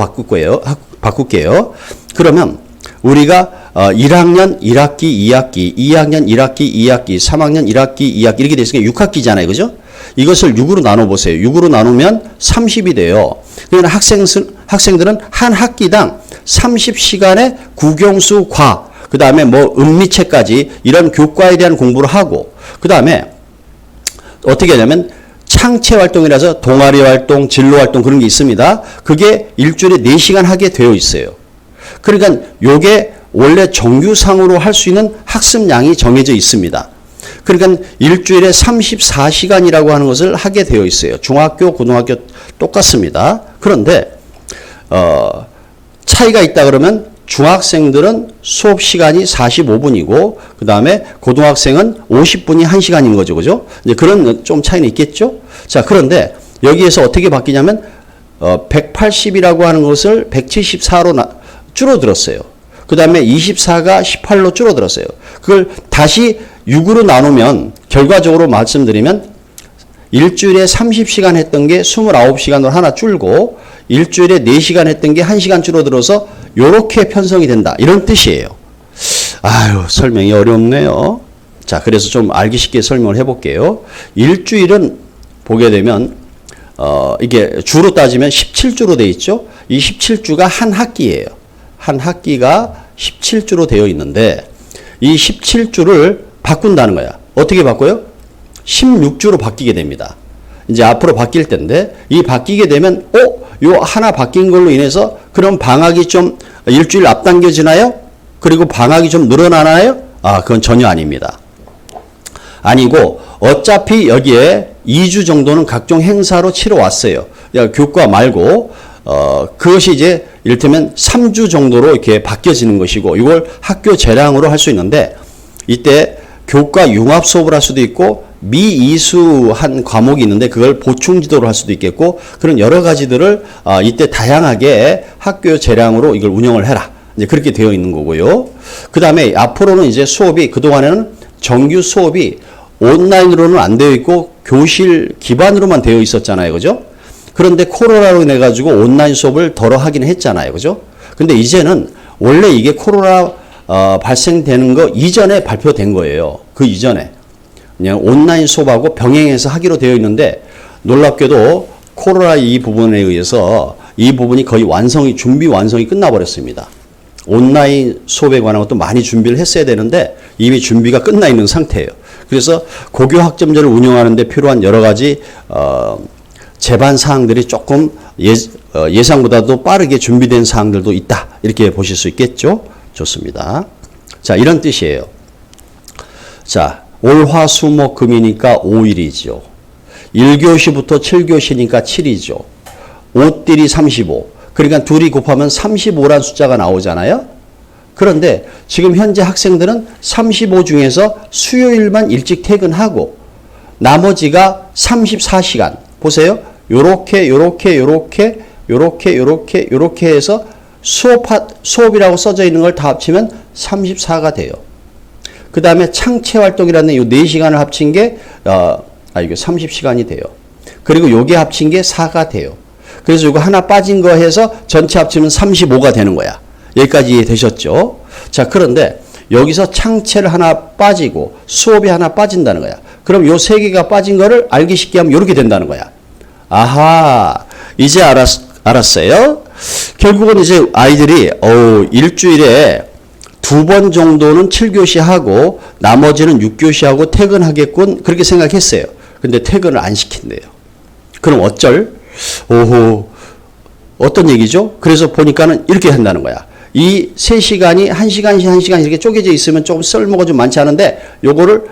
바꿀게요. 그러면 우리가 1학년 1학기 2학기, 2학년 1학기 2학기, 3학년 1학기 2학기 이렇게 됐으니까 6학기잖아요. 그죠? 이것을 6으로 나눠보세요. 6으로 나누면 30이 돼요. 그러니까 학생들은 한 학기당 30시간의 국영수, 과, 그 다음에 뭐 음리체까지 이런 교과에 대한 공부를 하고, 그 다음에 어떻게 하냐면 창체 활동이라서 동아리 활동, 진로 활동 그런 게 있습니다. 그게 일주일에 4시간 하게 되어 있어요. 그러니까 요게 원래 정규상으로 할 수 있는 학습량이 정해져 있습니다. 그러니까 일주일에 34시간이라고 하는 것을 하게 되어 있어요. 중학교, 고등학교 똑같습니다. 그런데 차이가 있다 그러면 중학생들은 수업 시간이 45분이고 그 다음에 고등학생은 50분이 1시간인 거죠. 그죠? 이제 그런 좀 차이는 있겠죠? 자, 그런데 여기에서 어떻게 바뀌냐면 180이라고 하는 것을 174로 줄어들었어요. 그 다음에 24가 18로 줄어들었어요. 그걸 다시 6으로 나누면 결과적으로 말씀드리면 일주일에 30시간 했던 게 29시간으로 하나 줄고 일주일에 4시간 했던 게 1시간 줄어들어서 요렇게 편성이 된다. 이런 뜻이에요. 아유, 설명이 어렵네요. 자, 그래서 좀 알기 쉽게 설명을 해볼게요. 일주일은 보게 되면 이게 주로 따지면 17주로 되어 있죠. 이 17주가 한 학기예요. 한 학기가 17주로 되어 있는데 이 17주를 바꾼다는 거야. 어떻게 바꿔요? 16주로 바뀌게 됩니다. 이제 앞으로 바뀔 텐데 이 바뀌게 되면 요 하나 바뀐 걸로 인해서 그럼 방학이 좀 일주일 앞당겨지나요? 그리고 방학이 좀 늘어나나요? 그건 전혀 아닙니다. 아니고 어차피 여기에 2주 정도는 각종 행사로 치러 왔어요. 교과 말고 그것이 이제 이를테면 3주 정도로 이렇게 바뀌어지는 것이고 이걸 학교 재량으로 할 수 있는데 이때 교과 융합 수업을 할 수도 있고 미이수한 과목이 있는데 그걸 보충 지도를 할 수도 있겠고 그런 여러 가지들을 이때 다양하게 학교 재량으로 이걸 운영을 해라. 이제 그렇게 되어 있는 거고요. 그 다음에 앞으로는 이제 수업이 그동안에는 정규 수업이 온라인으로는 안 되어 있고 교실 기반으로만 되어 있었잖아요. 그죠? 그런데 코로나로 인해 가지고 온라인 수업을 덜어 하긴 했잖아요. 그죠? 근데 이제는 원래 이게 코로나 발생되는 거 이전에 발표된 거예요. 그 이전에. 그냥 온라인 수업하고 병행해서 하기로 되어 있는데 놀랍게도 코로나 이 부분에 의해서 이 부분이 거의 준비 완성이 끝나버렸습니다. 온라인 수업에 관한 것도 많이 준비를 했어야 되는데 이미 준비가 끝나 있는 상태예요. 그래서 고교 학점제를 운영하는 데 필요한 여러 가지 제반 사항들이 조금 예상보다도 빠르게 준비된 사항들도 있다. 이렇게 보실 수 있겠죠? 좋습니다. 자, 이런 뜻이에요. 자, 월화수목금이니까 5일이죠. 1교시부터 7교시니까 7이죠. 5띠리 35. 그러니까 둘이 곱하면 35라는 숫자가 나오잖아요. 그런데 지금 현재 학생들은 35 중에서 수요일만 일찍 퇴근하고 나머지가 34시간. 보세요. 요렇게 해서 수업이라고 써져 있는 걸 다 합치면 34가 돼요. 그 다음에 창체 활동이라는 이 4시간을 합친 게, 이거 30시간이 돼요. 그리고 요게 합친 게 4가 돼요. 그래서 이거 하나 빠진 거 해서 전체 합치면 35가 되는 거야. 여기까지 이해되셨죠? 자, 그런데 여기서 창체를 하나 빠지고 수업이 하나 빠진다는 거야. 그럼 요 3개가 빠진 거를 알기 쉽게 하면 이렇게 된다는 거야. 아하, 이제 알았어요? 결국은 이제 아이들이, 일주일에 2번 정도는 7교시 하고 나머지는 6교시 하고 퇴근하겠군. 그렇게 생각했어요. 근데 퇴근을 안 시킨대요. 그럼 어쩔? 어떤 얘기죠? 그래서 보니까는 이렇게 한다는 거야. 이 3시간이 1시간 이렇게 쪼개져 있으면 조금 쓸모가 좀 많지 않은데 요거를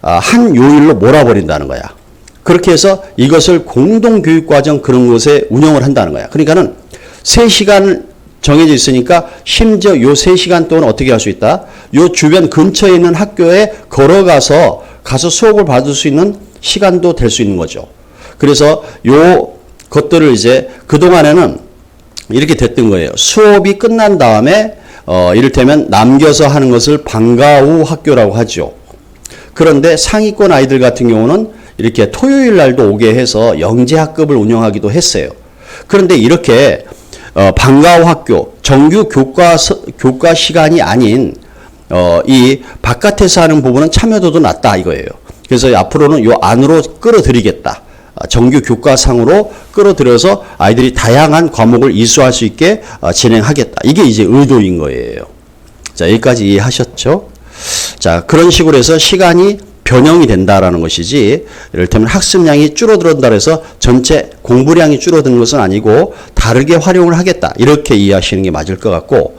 한 요일로 몰아버린다는 거야. 그렇게 해서 이것을 공동교육과정 그런 곳에 운영을 한다는 거야. 그러니까는 3시간 정해져 있으니까 심지어 요 3시간 동안 어떻게 할 수 있다? 요 주변 근처에 있는 학교에 걸어가서 수업을 받을 수 있는 시간도 될 수 있는 거죠. 그래서 요 것들을 이제 그동안에는 이렇게 됐던 거예요. 수업이 끝난 다음에 이를테면 남겨서 하는 것을 방과 후 학교라고 하죠. 그런데 상위권 아이들 같은 경우는 이렇게 토요일 날도 오게 해서 영재학급을 운영하기도 했어요. 그런데 이렇게 방과 후 학교, 정규 교과 시간이 아닌 이 바깥에서 하는 부분은 참여도도 낮다 이거예요. 그래서 앞으로는 요 안으로 끌어들이겠다. 정규 교과상으로 끌어들여서 아이들이 다양한 과목을 이수할 수 있게 진행하겠다. 이게 이제 의도인 거예요. 자, 여기까지 이해하셨죠? 자, 그런 식으로 해서 시간이 변형이 된다라는 것이지, 이를테면 학습량이 줄어든다 해서 전체 공부량이 줄어드는 것은 아니고 다르게 활용을 하겠다. 이렇게 이해하시는 게 맞을 것 같고,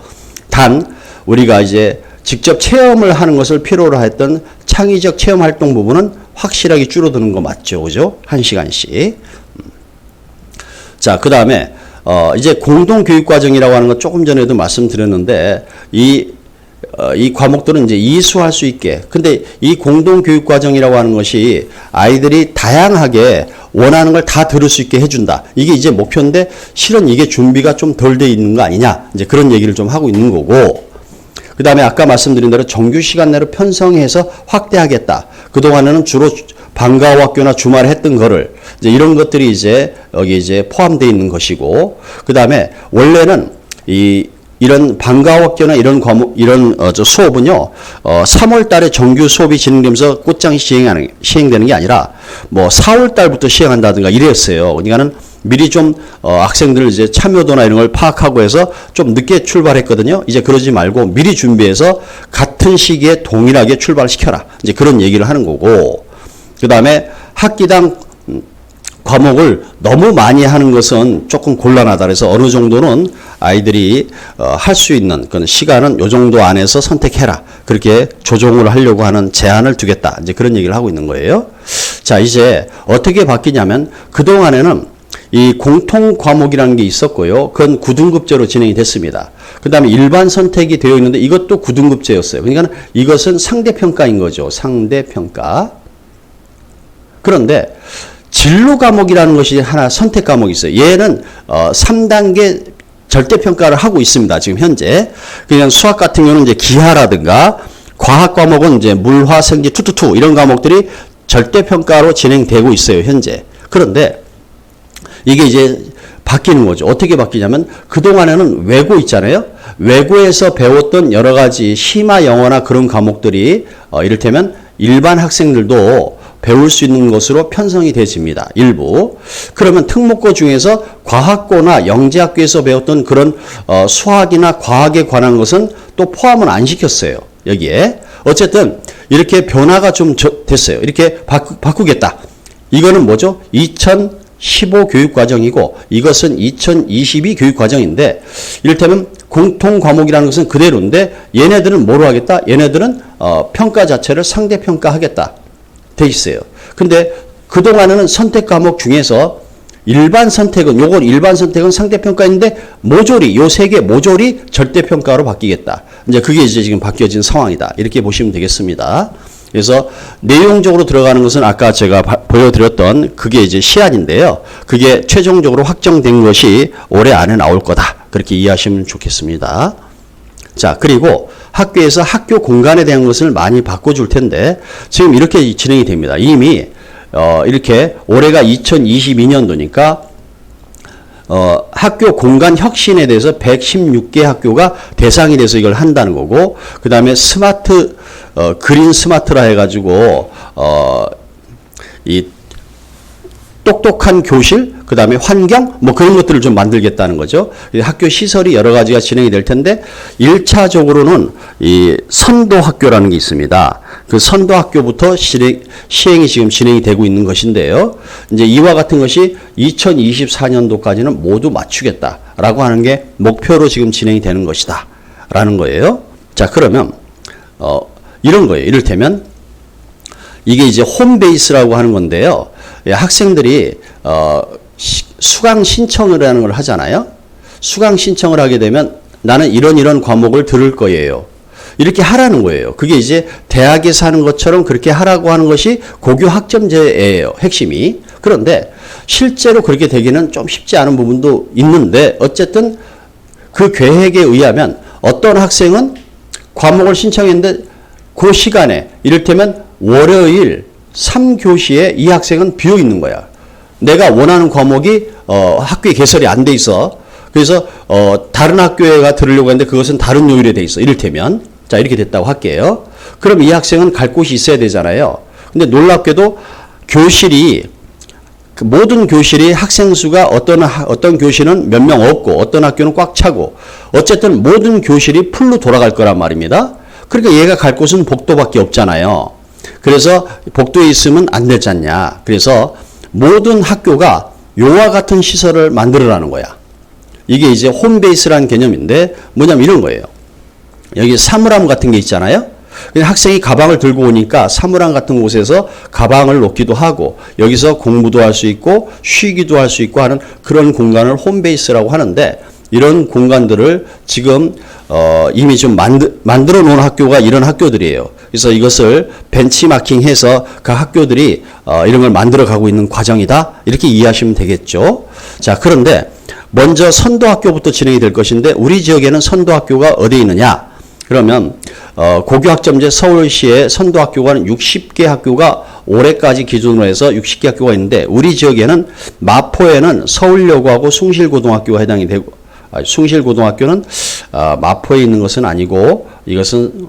단 우리가 이제 직접 체험을 하는 것을 필요로 했던 창의적 체험 활동 부분은 확실하게 줄어드는 거 맞죠? 그죠? 1시간씩. 자, 그 다음에, 이제 공동교육과정이라고 하는 거 조금 전에도 말씀드렸는데, 이 과목들은 이제 이수할 수 있게. 근데 이 공동교육과정이라고 하는 것이 아이들이 다양하게 원하는 걸 다 들을 수 있게 해준다. 이게 이제 목표인데, 실은 이게 준비가 좀 덜 돼 있는 거 아니냐. 이제 그런 얘기를 좀 하고 있는 거고, 그 다음에 아까 말씀드린 대로 정규 시간 내로 편성해서 확대하겠다. 그동안에는 주로 방과 후 학교나 주말에 했던 거를 이제 이런 것들이 이제 여기 이제 포함되어 있는 것이고, 그 다음에 원래는 이런 방과 후 학교나 이런 과목, 이런 수업은요, 3월 달에 정규 수업이 진행되면서 꽃장이 시행되는 게 아니라 뭐 4월 달부터 시행한다든가 이랬어요. 그러니까는 미리 좀 학생들 이제 참여도나 이런 걸 파악하고 해서 좀 늦게 출발했거든요. 이제 그러지 말고 미리 준비해서 같은 시기에 동일하게 출발시켜라. 이제 그런 얘기를 하는 거고, 그 다음에 학기당 과목을 너무 많이 하는 것은 조금 곤란하다. 그래서 어느 정도는 아이들이 할 수 있는 그런 시간은 요 정도 안에서 선택해라. 그렇게 조정을 하려고 하는 제한을 두겠다. 이제 그런 얘기를 하고 있는 거예요. 자, 이제 어떻게 바뀌냐면 그동안에는 이 공통 과목이라는 게 있었고요. 그건 9등급제로 진행이 됐습니다. 그 다음에 일반 선택이 되어 있는데 이것도 9등급제였어요. 그러니까 이것은 상대평가인 거죠. 상대평가. 그런데 진로 과목이라는 것이 하나 선택 과목이 있어요. 얘는 3단계 절대평가를 하고 있습니다. 지금 현재. 그냥 수학 같은 경우는 이제 기하라든가 과학 과목은 이제 물화 생지 투투투 이런 과목들이 절대평가로 진행되고 있어요. 현재. 그런데 이게 이제 바뀌는 거죠. 어떻게 바뀌냐면 그동안에는 외고 있잖아요. 외고에서 배웠던 여러 가지 심화 영어나 그런 과목들이 이를테면 일반 학생들도 배울 수 있는 것으로 편성이 되집니다. 일부. 그러면 특목고 중에서 과학고나 영재학교에서 배웠던 그런 수학이나 과학에 관한 것은 또 포함은 안 시켰어요. 여기에. 어쨌든 이렇게 변화가 좀 됐어요. 이렇게 바꾸겠다. 이거는 뭐죠? 2015 교육과정이고 이것은 2022 교육과정인데 이를테면 공통 과목이라는 것은 그대로인데 얘네들은 뭐로 하겠다? 얘네들은 평가 자체를 상대평가하겠다. 돼 있어요. 근데 그동안에는 선택 과목 중에서 일반 선택은 요건 일반 선택은 상대평가인데 모조리 요 세 개 모조리 절대평가로 바뀌겠다. 이제 그게 이제 지금 바뀌어진 상황이다. 이렇게 보시면 되겠습니다. 그래서 내용적으로 들어가는 것은 아까 제가 보여드렸던 그게 이제 시안인데요. 그게 최종적으로 확정된 것이 올해 안에 나올 거다. 그렇게 이해하시면 좋겠습니다. 자, 그리고 학교에서 학교 공간에 대한 것을 많이 바꿔줄 텐데 지금 이렇게 진행이 됩니다. 이미 이렇게 올해가 2022년도니까 학교 공간 혁신에 대해서 116개 학교가 대상이 돼서 이걸 한다는 거고 그 다음에 스마트 그린 스마트라 해가지고 이 똑똑한 교실, 그 다음에 환경, 뭐 그런 것들을 좀 만들겠다는 거죠. 학교 시설이 여러 가지가 진행이 될 텐데, 1차적으로는 이 선도학교라는 게 있습니다. 그 선도학교부터 시행이 지금 진행이 되고 있는 것인데요. 이제 이와 같은 것이 2024년도까지는 모두 맞추겠다라고 하는 게 목표로 지금 진행이 되는 것이다. 라는 거예요. 자, 그러면, 이런 거예요. 이를테면, 이게 이제 홈베이스라고 하는 건데요. 학생들이 수강 신청을 하는 걸 하잖아요. 수강 신청을 하게 되면 나는 이런 과목을 들을 거예요. 이렇게 하라는 거예요. 그게 이제 대학에서 하는 것처럼 그렇게 하라고 하는 것이 고교 학점제예요. 핵심이. 그런데 실제로 그렇게 되기는 좀 쉽지 않은 부분도 있는데 어쨌든 그 계획에 의하면 어떤 학생은 과목을 신청했는데 그 시간에 이를테면 월요일 3교시에 이 학생은 비어 있는 거야. 내가 원하는 과목이 학교에 개설이 안 돼 있어. 그래서 다른 학교에가 들으려고 했는데 그것은 다른 요일에 돼 있어. 이를테면 자 이렇게 됐다고 할게요. 그럼 이 학생은 갈 곳이 있어야 되잖아요. 근데 놀랍게도 교실이 모든 교실이 학생 수가 어떤 교실은 몇 명 없고 어떤 학교는 꽉 차고 어쨌든 모든 교실이 풀로 돌아갈 거란 말입니다. 그러니까 얘가 갈 곳은 복도밖에 없잖아요. 그래서 복도에 있으면 안 되지 않냐. 그래서 모든 학교가 요와 같은 시설을 만들어라는 거야. 이게 이제 홈베이스라는 개념인데 뭐냐면 이런 거예요. 여기 사물함 같은 게 있잖아요. 학생이 가방을 들고 오니까 사물함 같은 곳에서 가방을 놓기도 하고 여기서 공부도 할 수 있고 쉬기도 할 수 있고 하는 그런 공간을 홈베이스라고 하는데 이런 공간들을 지금 이미 좀 만들어 놓은 학교가 이런 학교들이에요. 그래서 이것을 벤치마킹해서 각 학교들이 이런 걸 만들어 가고 있는 과정이다. 이렇게 이해하시면 되겠죠. 자, 그런데 먼저 선도학교부터 진행이 될 것인데 우리 지역에는 선도학교가 어디에 있느냐? 그러면 고교학점제 서울시의 선도학교가 60개 학교가 올해까지 기준으로 해서 60개 학교가 있는데 우리 지역에는 마포에는 서울여고하고 숭실고등학교가 해당이 되고 숭실고등학교는 마포에 있는 것은 아니고 이것은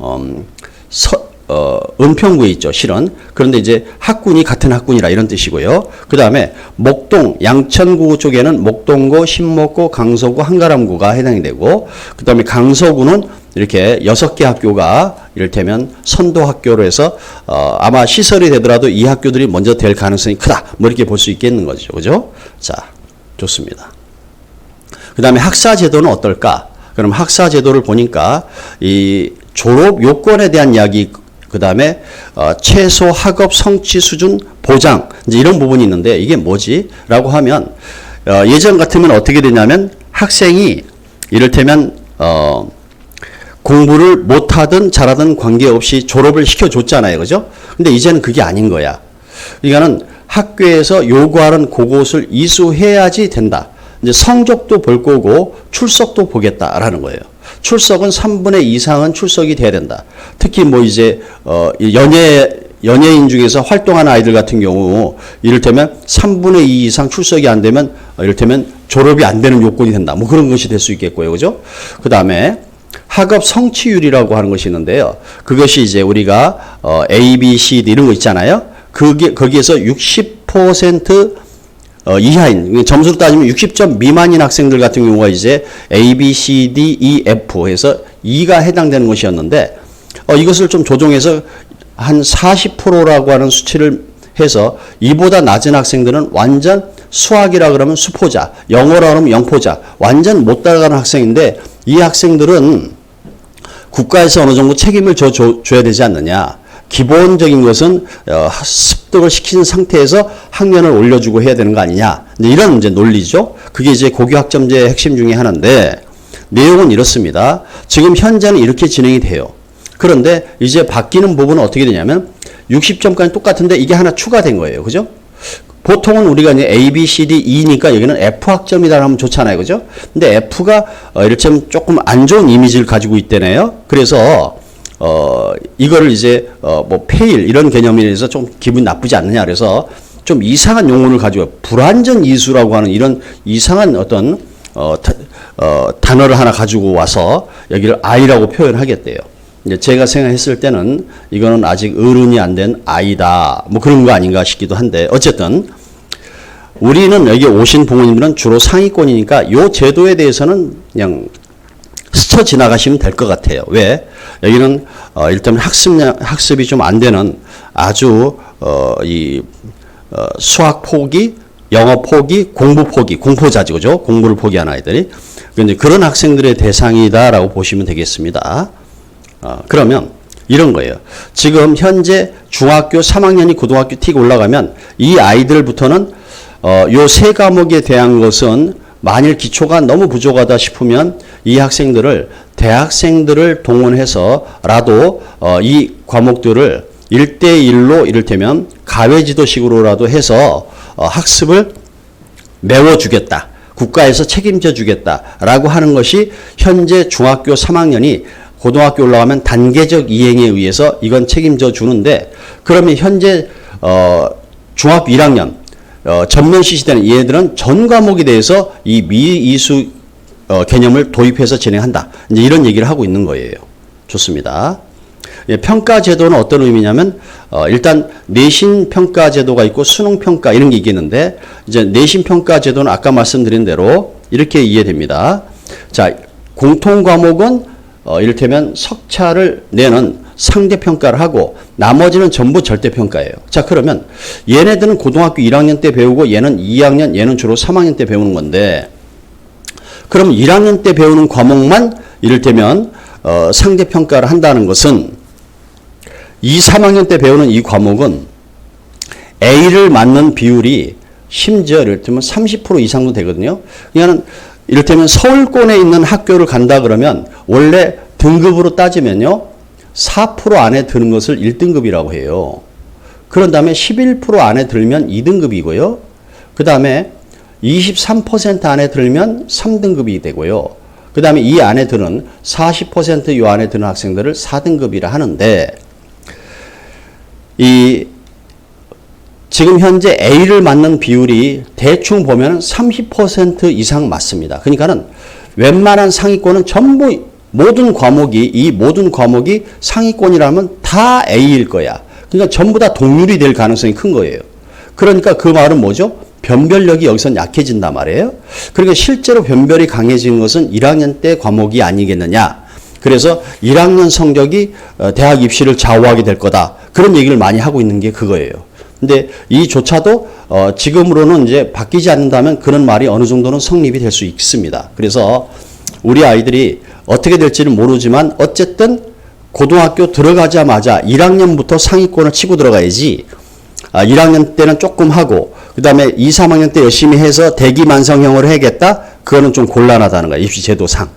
은평구에 있죠, 실은. 그런데 이제 학군이 같은 학군이라 이런 뜻이고요. 그 다음에 목동, 양천구 쪽에는 목동구, 신목구, 강서구, 한가람구가 해당이 되고 그 다음에 강서구는 이렇게 6개 학교가 이를테면 선도학교로 해서 아마 시설이 되더라도 이 학교들이 먼저 될 가능성이 크다. 뭐 이렇게 볼 수 있겠는 거죠. 그죠? 자, 좋습니다. 그 다음에 학사제도는 어떨까? 그럼 학사제도를 보니까 이 졸업 요건에 대한 이야기, 그 다음에 최소 학업 성취 수준 보장, 이제 이런 부분이 있는데 이게 뭐지? 라고 하면 예전 같으면 어떻게 되냐면 학생이 이를테면 공부를 못하든 잘하든 관계없이 졸업을 시켜줬잖아요. 그죠? 근데 이제는 그게 아닌 거야. 그러니까는 학교에서 요구하는 그것을 이수해야지 된다. 이제 성적도 볼 거고 출석도 보겠다라는 거예요. 출석은 3분의 2 이상은 출석이 돼야 된다. 특히 뭐 이제 연예인 중에서 활동하는 아이들 같은 경우 이를테면 3분의 2 이상 출석이 안 되면 이를테면 졸업이 안 되는 요건이 된다. 뭐 그런 것이 될 수 있겠고요. 그죠? 그 다음에 학업 성취율이라고 하는 것이 있는데요. 그것이 이제 우리가 A, B, C, D 이런 거 있잖아요. 거기에서 60% 이하인, 점수로 따지면 60점 미만인 학생들 같은 경우가 이제 A, B, C, D, E, F 해서 2가 해당되는 것이었는데 이것을 좀 조정해서 한 40%라고 하는 수치를 해서 이보다 낮은 학생들은 완전 수학이라 그러면 수포자, 영어라 그러면 영포자, 완전 못 따라가는 학생인데 이 학생들은 국가에서 어느 정도 책임을 줘야 되지 않느냐. 기본적인 것은 습득을 시킨 상태에서 학년을 올려주고 해야 되는 거 아니냐. 이런 이제 논리죠. 그게 이제 고교학점제의 핵심 중에 하나인데 내용은 이렇습니다. 지금 현재는 이렇게 진행이 돼요. 그런데 이제 바뀌는 부분은 어떻게 되냐면 60점까지 똑같은데 이게 하나 추가된 거예요. 그죠? 보통은 우리가 이제 A, B, C, D, E니까 여기는 F 학점이다 하면 좋잖아요. 그죠? 근데 F가 이를테면 조금 안 좋은 이미지를 가지고 있다네요. 그래서 이거를 이제 뭐 페일 이런 개념에서 좀 기분 나쁘지 않느냐 그래서 좀 이상한 용어를 가지고 불완전 이수라고 하는 이런 이상한 어떤 단어를 하나 가지고 와서 여기를 I라고 표현하겠대요. 이제 제가 생각했을 때는 이거는 아직 어른이 안 된 아이다. 뭐 그런 거 아닌가 싶기도 한데 어쨌든 우리는 여기 오신 부모님들은 주로 상위권이니까 이 제도에 대해서는 그냥 스쳐 지나가시면 될 것 같아요. 왜? 여기는 일단 학습이 좀 안 되는 아주 수학 포기, 영어 포기, 공부 포기, 공포자지 그죠? 공부를 포기하는 아이들이 이제 그런 학생들의 대상이다라고 보시면 되겠습니다. 그러면 이런 거예요. 지금 현재 중학교 3학년이 고등학교 틱 올라가면 이 아이들부터는 요 세 과목에 대한 것은 만일 기초가 너무 부족하다 싶으면 이 학생들을 대학생들을 동원해서라도 이 과목들을 1대1로 이를테면 가외지도식으로라도 해서 학습을 메워주겠다. 국가에서 책임져 주겠다라고 하는 것이 현재 중학교 3학년이 고등학교 올라가면 단계적 이행에 의해서 이건 책임져 주는데, 그러면 현재 중학교 1학년 전면시 시대는 얘들은 전 과목에 대해서 이 미이수 개념을 도입해서 진행한다. 이제 이런 얘기를 하고 있는 거예요. 좋습니다. 예, 평가 제도는 어떤 의미냐면 일단 내신 평가 제도가 있고 수능 평가 이런 게 있겠는데, 이제 내신 평가 제도는 아까 말씀드린 대로 이렇게 이해됩니다. 자, 공통 과목은 이를테면 석차를 내는 상대 평가를 하고 나머지는 전부 절대 평가예요. 자, 그러면 얘네들은 고등학교 1학년 때 배우고 얘는 2학년, 얘는 주로 3학년 때 배우는 건데, 그럼 1학년 때 배우는 과목만 이를테면 상대 평가를 한다는 것은 2, 3학년 때 배우는 이 과목은 A를 맞는 비율이 심지어 이를테면 30% 이상도 되거든요. 그냥 이를테면 서울권에 있는 학교를 간다 그러면 원래 등급으로 따지면요 4% 안에 드는 것을 1등급이라고 해요. 그런 다음에 11% 안에 들면 2등급이고요. 그 다음에 23% 안에 들면 3등급이 되고요. 그 다음에 이 안에 드는 40% 요 안에 드는 학생들을 4등급이라 하는데, 지금 현재 A를 맞는 비율이 대충 보면 30% 이상 맞습니다. 그러니까는 웬만한 상위권은 전부 모든 과목이 상위권이라면 다 A일 거야. 그러니까 전부 다 동률이 될 가능성이 큰 거예요. 그러니까 그 말은 뭐죠? 변별력이 여기선 약해진단 말이에요. 그러니까 실제로 변별이 강해지는 것은 1학년 때 과목이 아니겠느냐. 그래서 1학년 성적이 대학 입시를 좌우하게 될 거다. 그런 얘기를 많이 하고 있는 게 그거예요. 근데 이조차도 지금으로는 이제 바뀌지 않는다면 그런 말이 어느 정도는 성립이 될 수 있습니다. 그래서 우리 아이들이 어떻게 될지는 모르지만 어쨌든 고등학교 들어가자마자 1학년부터 상위권을 치고 들어가야지, 1학년 때는 조금 하고 그 다음에 2, 3학년 때 열심히 해서 대기만성형으로 해야겠다? 그거는 좀 곤란하다는 거예요. 입시제도상.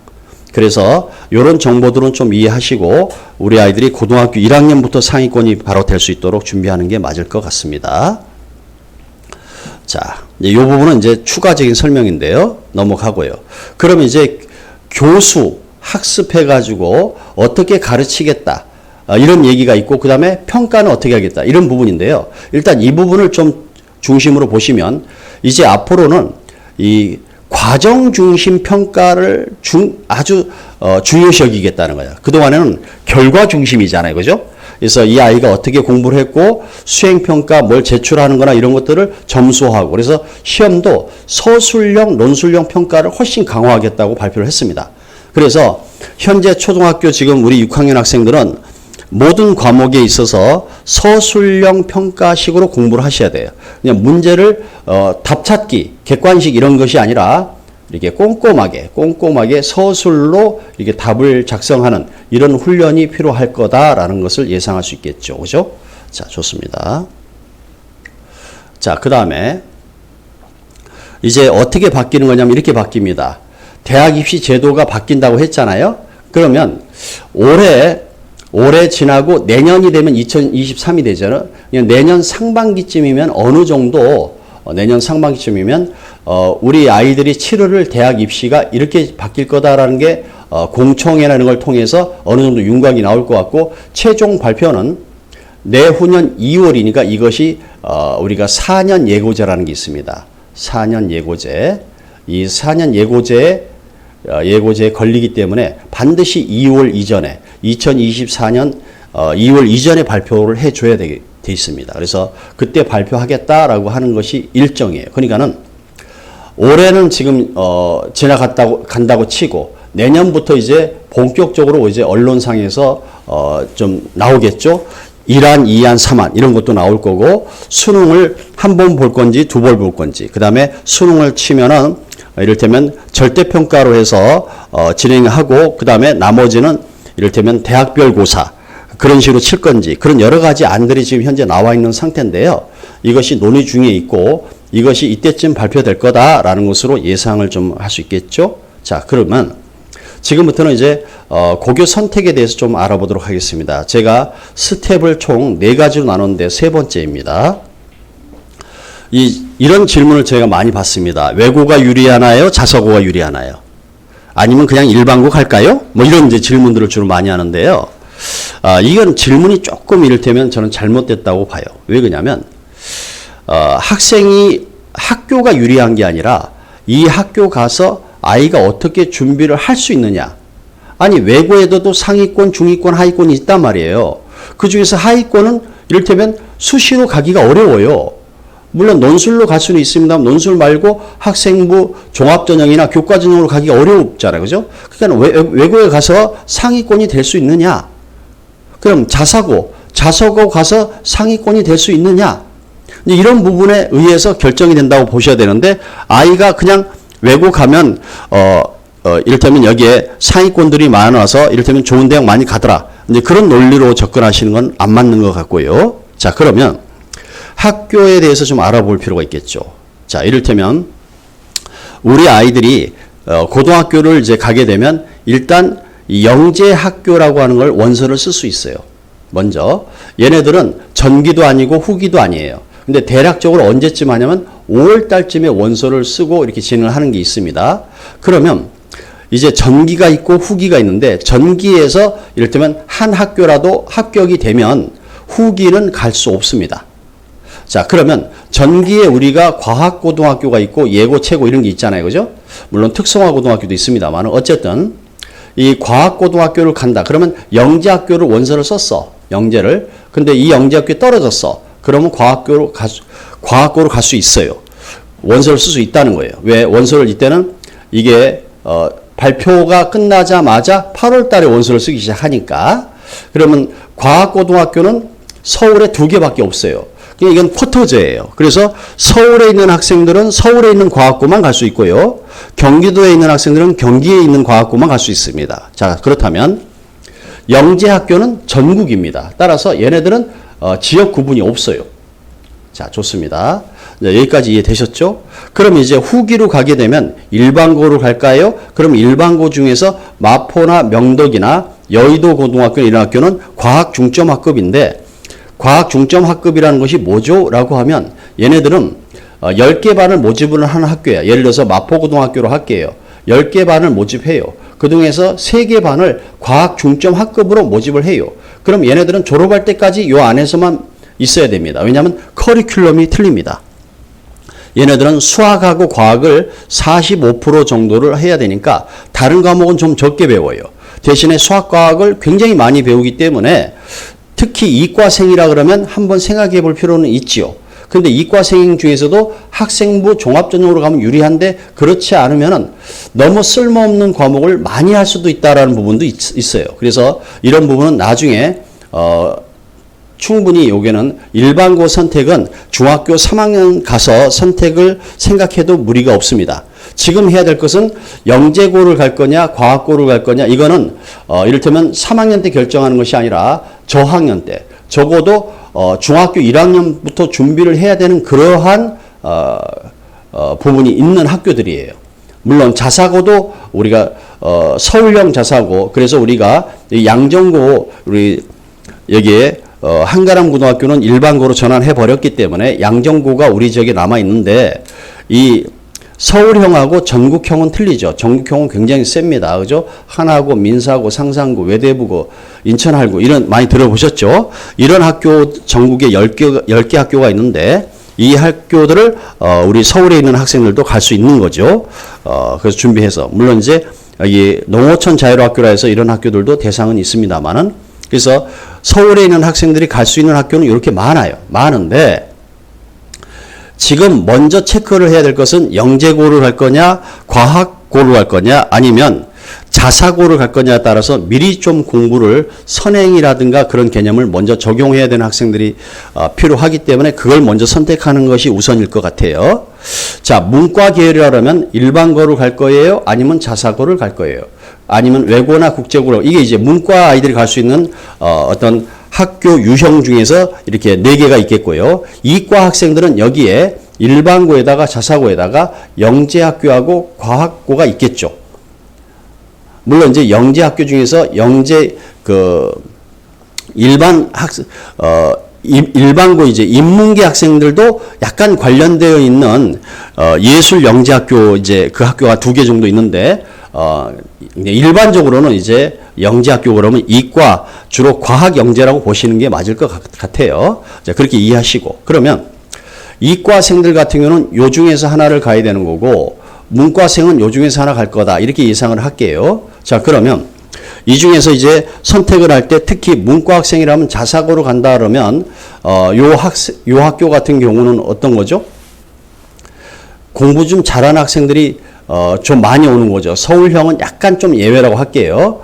그래서 이런 정보들은 좀 이해하시고 우리 아이들이 고등학교 1학년부터 상위권이 바로 될 수 있도록 준비하는 게 맞을 것 같습니다. 자, 이 부분은 이제 추가적인 설명인데요. 넘어가고요. 그럼 이제 교수 학습해가지고 어떻게 가르치겠다. 이런 얘기가 있고 그 다음에 평가는 어떻게 하겠다. 이런 부분인데요. 일단 이 부분을 좀 중심으로 보시면 이제 앞으로는 이 과정 중심 평가를 아주 중요시 여기겠다는 거예요. 그동안에는 결과 중심이잖아요. 그죠? 그래서 이 아이가 어떻게 공부를 했고 수행평가 뭘 제출하는 거나 이런 것들을 점수하고, 그래서 시험도 서술형, 논술형 평가를 훨씬 강화하겠다고 발표를 했습니다. 그래서 현재 초등학교 지금 우리 6학년 학생들은 모든 과목에 있어서 서술형 평가식으로 공부를 하셔야 돼요. 그냥 문제를 답찾기, 객관식 이런 것이 아니라 이렇게 꼼꼼하게 서술로 이렇게 답을 작성하는 이런 훈련이 필요할 거다라는 것을 예상할 수 있겠죠. 그죠? 자, 좋습니다. 자, 그 다음에 이제 어떻게 바뀌는 거냐면 이렇게 바뀝니다. 대학 입시 제도가 바뀐다고 했잖아요. 그러면 올해 지나고 내년이 되면 2023이 되잖아요. 내년 상반기쯤이면 어느 정도 내년 상반기쯤이면 우리 아이들이 치르를 대학 입시가 이렇게 바뀔 거다라는 게 공청회라는 걸 통해서 어느 정도 윤곽이 나올 것 같고, 최종 발표는 내후년 2월이니까 이것이 우리가 4년 예고제라는 게 있습니다. 4년 예고제. 이 4년 예고제에 걸리기 때문에 반드시 2월 이전에 2024년 2월 이전에 발표를 해줘야 돼 있습니다. 그래서 그때 발표하겠다라고 하는 것이 일정이에요. 그러니까는 올해는 지금 간다고 치고 내년부터 이제 본격적으로 이제 언론상에서 좀 나오겠죠. 1안, 2안, 3안 이런 것도 나올 거고, 수능을 한 번 볼 건지 두 번 볼 건지, 그 다음에 수능을 치면은 이를테면 절대평가로 해서 진행하고 그 다음에 나머지는 이를테면 대학별 고사 그런 식으로 칠 건지, 그런 여러 가지 안들이 지금 현재 나와 있는 상태인데요. 이것이 논의 중에 있고 이것이 이때쯤 발표될 거다라는 것으로 예상을 좀 할 수 있겠죠. 자, 그러면 지금부터는 이제 고교 선택에 대해서 좀 알아보도록 하겠습니다. 제가 스텝을 총 4가지로 나눴는데 세 번째입니다. 이런 질문을 제가 많이 받습니다. 외고가 유리하나요? 자사고가 유리하나요? 아니면 그냥 일반고 갈까요? 뭐 이런 이제 질문들을 주로 많이 하는데요. 이건 질문이 조금 이를테면 저는 잘못됐다고 봐요. 왜 그러냐면 학생이 학교가 유리한 게 아니라 이 학교 가서 아이가 어떻게 준비를 할 수 있느냐. 아니 외고에도 또 상위권, 중위권, 하위권이 있단 말이에요. 그중에서 하위권은 이를테면 수시로 가기가 어려워요. 물론 논술로 갈 수는 있습니다만 논술 말고 학생부 종합전형이나 교과전형으로 가기가 어렵잖아요. 그죠? 그러니까 외고에 가서 상위권이 될 수 있느냐. 그럼 자사고 가서 상위권이 될 수 있느냐. 이런 부분에 의해서 결정이 된다고 보셔야 되는데 아이가 그냥 외고 가면 이를테면 여기에 상위권들이 많아서 이를테면 좋은 대학 많이 가더라. 이제 그런 논리로 접근하시는 건 안 맞는 것 같고요. 자, 그러면 학교에 대해서 좀 알아볼 필요가 있겠죠. 자, 이를테면 우리 아이들이 고등학교를 이제 가게 되면 일단 영재 학교라고 하는 걸 원서를 쓸 수 있어요. 먼저 얘네들은 전기도 아니고 후기도 아니에요. 근데 대략적으로 언제쯤 하냐면 5월 달쯤에 원서를 쓰고 이렇게 진행을 하는 게 있습니다. 그러면 이제 전기가 있고 후기가 있는데 전기에서 이를테면 한 학교라도 합격이 되면 후기는 갈 수 없습니다. 자, 그러면 전기에 우리가 과학고등학교가 있고 예고, 최고 이런 게 있잖아요. 그죠? 물론 특성화고등학교도 있습니다만 어쨌든 이 과학고등학교를 간다. 그러면 영재학교를 원서를 썼어. 영재를. 근데 이 영재학교에 떨어졌어. 그러면 과학고로 갈 수 있어요. 원서를 쓸 수 있다는 거예요. 왜? 원서를 이때는 이게 발표가 끝나자마자 8월 달에 원서를 쓰기 시작하니까. 그러면 과학고등학교는 서울에 2개밖에 없어요. 이건 쿼터제예요. 그래서 서울에 있는 학생들은 서울에 있는 과학고만 갈 수 있고요. 경기도에 있는 학생들은 경기에 있는 과학고만 갈 수 있습니다. 자, 그렇다면 영재학교는 전국입니다. 따라서 얘네들은 지역 구분이 없어요. 자, 좋습니다. 여기까지 이해되셨죠? 그럼 이제 후기로 가게 되면 일반고로 갈까요? 그럼 일반고 중에서 마포나 명덕이나 여의도 고등학교 이런 학교는 과학 중점 학급인데 과학 중점 학급이라는 것이 뭐죠? 라고 하면 얘네들은 10개 반을 모집을 하는 학교야. 예를 들어서 마포고등학교로 할게요. 10개 반을 모집해요. 그 중에서 3개 반을 과학 중점 학급으로 모집을 해요. 그럼 얘네들은 졸업할 때까지 이 안에서만 있어야 됩니다. 왜냐하면 커리큘럼이 틀립니다. 얘네들은 수학하고 과학을 45% 정도를 해야 되니까 다른 과목은 좀 적게 배워요. 대신에 수학과학을 굉장히 많이 배우기 때문에 특히 이과생이라 그러면 한번 생각해 볼 필요는 있지요. 근데 이과생 중에서도 학생부 종합전형으로 가면 유리한데 그렇지 않으면은 너무 쓸모없는 과목을 많이 할 수도 있다라는 부분도 있어요. 그래서 이런 부분은 나중에 충분히 여기는 일반고 선택은 중학교 3학년 가서 선택을 생각해도 무리가 없습니다. 지금 해야 될 것은 영재고를 갈 거냐 과학고를 갈 거냐 이거는 이를테면 3학년 때 결정하는 것이 아니라 저학년 때 적어도 중학교 1학년부터 준비를 해야 되는 그러한 부분이 있는 학교들이에요. 물론 자사고도 우리가 서울형 자사고 그래서 우리가 양정고 우리 여기에 한가람 고등학교는 일반고로 전환해 버렸기 때문에 양정고가 우리 지역에 남아 있는데 이 서울형하고 전국형은 틀리죠. 전국형은 굉장히 셉니다. 그죠? 하나고, 민사고, 상산고, 외대부고, 인천할고 이런 많이 들어보셨죠? 이런 학교 전국에 10개 학교가 있는데 이 학교들을 우리 서울에 있는 학생들도 갈 수 있는 거죠. 그래서 준비해서 물론 이제 여기 농어촌 자율학교라 해서 이런 학교들도 대상은 있습니다만은 그래서 서울에 있는 학생들이 갈 수 있는 학교는 이렇게 많아요. 많은데 지금 먼저 체크를 해야 될 것은 영재고를 갈 거냐, 과학고를 갈 거냐, 아니면 자사고를 갈 거냐에 따라서 미리 좀 공부를 선행이라든가 그런 개념을 먼저 적용해야 되는 학생들이 필요하기 때문에 그걸 먼저 선택하는 것이 우선일 것 같아요. 자, 문과 계열이라면 일반고를 갈 거예요? 아니면 자사고를 갈 거예요? 아니면 외고나 국제고로 이게 이제 문과 아이들이 갈 수 있는 어떤 학교 유형 중에서 이렇게 4개가 있겠고요. 이과 학생들은 여기에 일반고에다가 자사고에다가 영재학교하고 과학고가 있겠죠. 물론 이제 영재학교 중에서 일반고 이제 인문계 학생들도 약간 관련되어 있는 예술 영재학교 이제 그 학교가 2개 정도 있는데 일반적으로는 이제 영재학교 그러면 이과 주로 과학 영재라고 보시는 게 맞을 것 같아요. 자, 그렇게 이해하시고 그러면 이과생들 같은 경우는 요 중에서 하나를 가야 되는 거고 문과생은 요 중에서 하나 갈 거다 이렇게 예상을 할게요. 자, 그러면 이 중에서 이제 선택을 할 때 특히 문과 학생이라면 자사고로 간다 그러면 요 학교 같은 경우는 어떤 거죠? 공부 좀 잘하는 학생들이 좀 많이 오는 거죠. 서울형은 약간 좀 예외라고 할게요.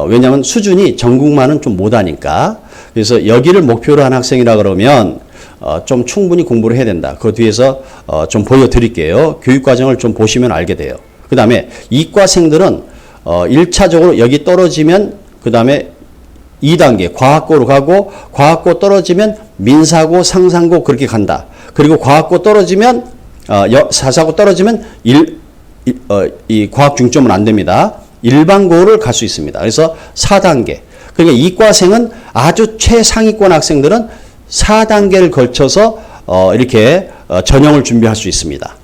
왜냐하면 수준이 전국만은 좀 못하니까. 그래서 여기를 목표로 한 학생이라 그러면 좀 충분히 공부를 해야 된다. 그 뒤에서 좀 보여드릴게요. 교육과정을 좀 보시면 알게 돼요. 그 다음에 이과생들은 1차적으로 여기 떨어지면 그 다음에 2단계 과학고로 가고 과학고 떨어지면 민사고 상상고 그렇게 간다. 그리고 과학고 떨어지면 사사고 떨어지면 이 과학 중점은 안 됩니다. 일반고를 갈 수 있습니다. 그래서 4단계. 그러니까 이과생은 아주 최상위권 학생들은 4단계를 걸쳐서 이렇게 전형을 준비할 수 있습니다.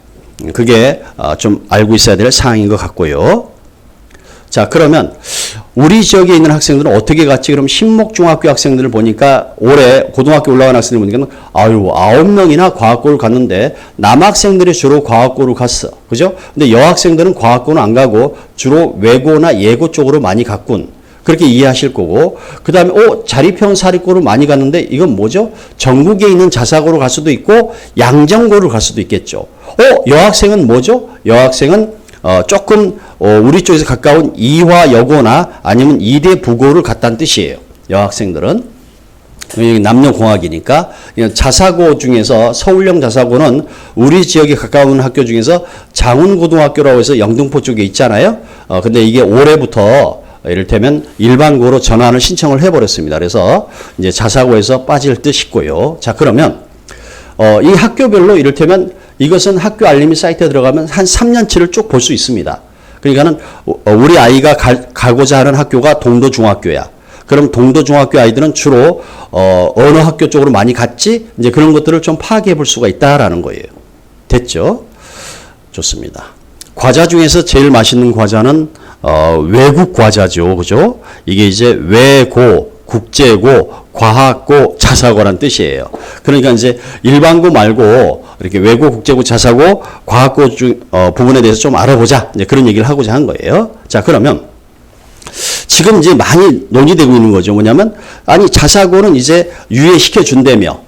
그게 좀 알고 있어야 될 사항인 것 같고요. 자, 그러면 우리 지역에 있는 학생들은 어떻게 갔지? 그럼 신목중학교 학생들을 보니까 올해 고등학교 올라간 학생들 보니까 9명이나 과학고를 갔는데 남학생들이 주로 과학고를 갔어. 그죠? 근데 여학생들은 과학고는 안 가고 주로 외고나 예고 쪽으로 많이 갔군. 그렇게 이해하실 거고 그 다음에 자립형 사립고를 많이 갔는데 이건 뭐죠? 전국에 있는 자사고로 갈 수도 있고 양정고를 갈 수도 있겠죠. 여학생은 뭐죠? 여학생은 조금 우리 쪽에서 가까운 이화여고나 아니면 이대 부고를 갔다는 뜻이에요. 여학생들은. 남녀공학이니까 자사고 중에서 서울형 자사고는 우리 지역에 가까운 학교 중에서 장훈고등학교라고 해서 영등포 쪽에 있잖아요. 근데 이게 올해부터 이를테면 일반고로 전환을 신청을 해버렸습니다. 그래서 이제 자사고에서 빠질 듯 싶고요. 자, 그러면 이 학교별로 이를테면 이것은 학교 알림이 사이트에 들어가면 한 3년치를 쭉 볼 수 있습니다. 그러니까는 우리 아이가 가고자 하는 학교가 동도중학교야. 그럼 동도중학교 아이들은 주로 어느 학교 쪽으로 많이 갔지? 이제 그런 것들을 좀 파악해 볼 수가 있다라는 거예요. 됐죠? 좋습니다. 과자 중에서 제일 맛있는 과자는 외국 과자죠. 그죠? 이게 이제 외고, 국제고, 과학고, 자사고란 뜻이에요. 그러니까 이제 일반고 말고 이렇게 외고, 국제고, 자사고, 과학고 부분에 대해서 좀 알아보자. 이제 그런 얘기를 하고자 한 거예요. 자, 그러면 지금 이제 많이 논의되고 있는 거죠. 뭐냐면 아니 자사고는 이제 유예시켜 준다며.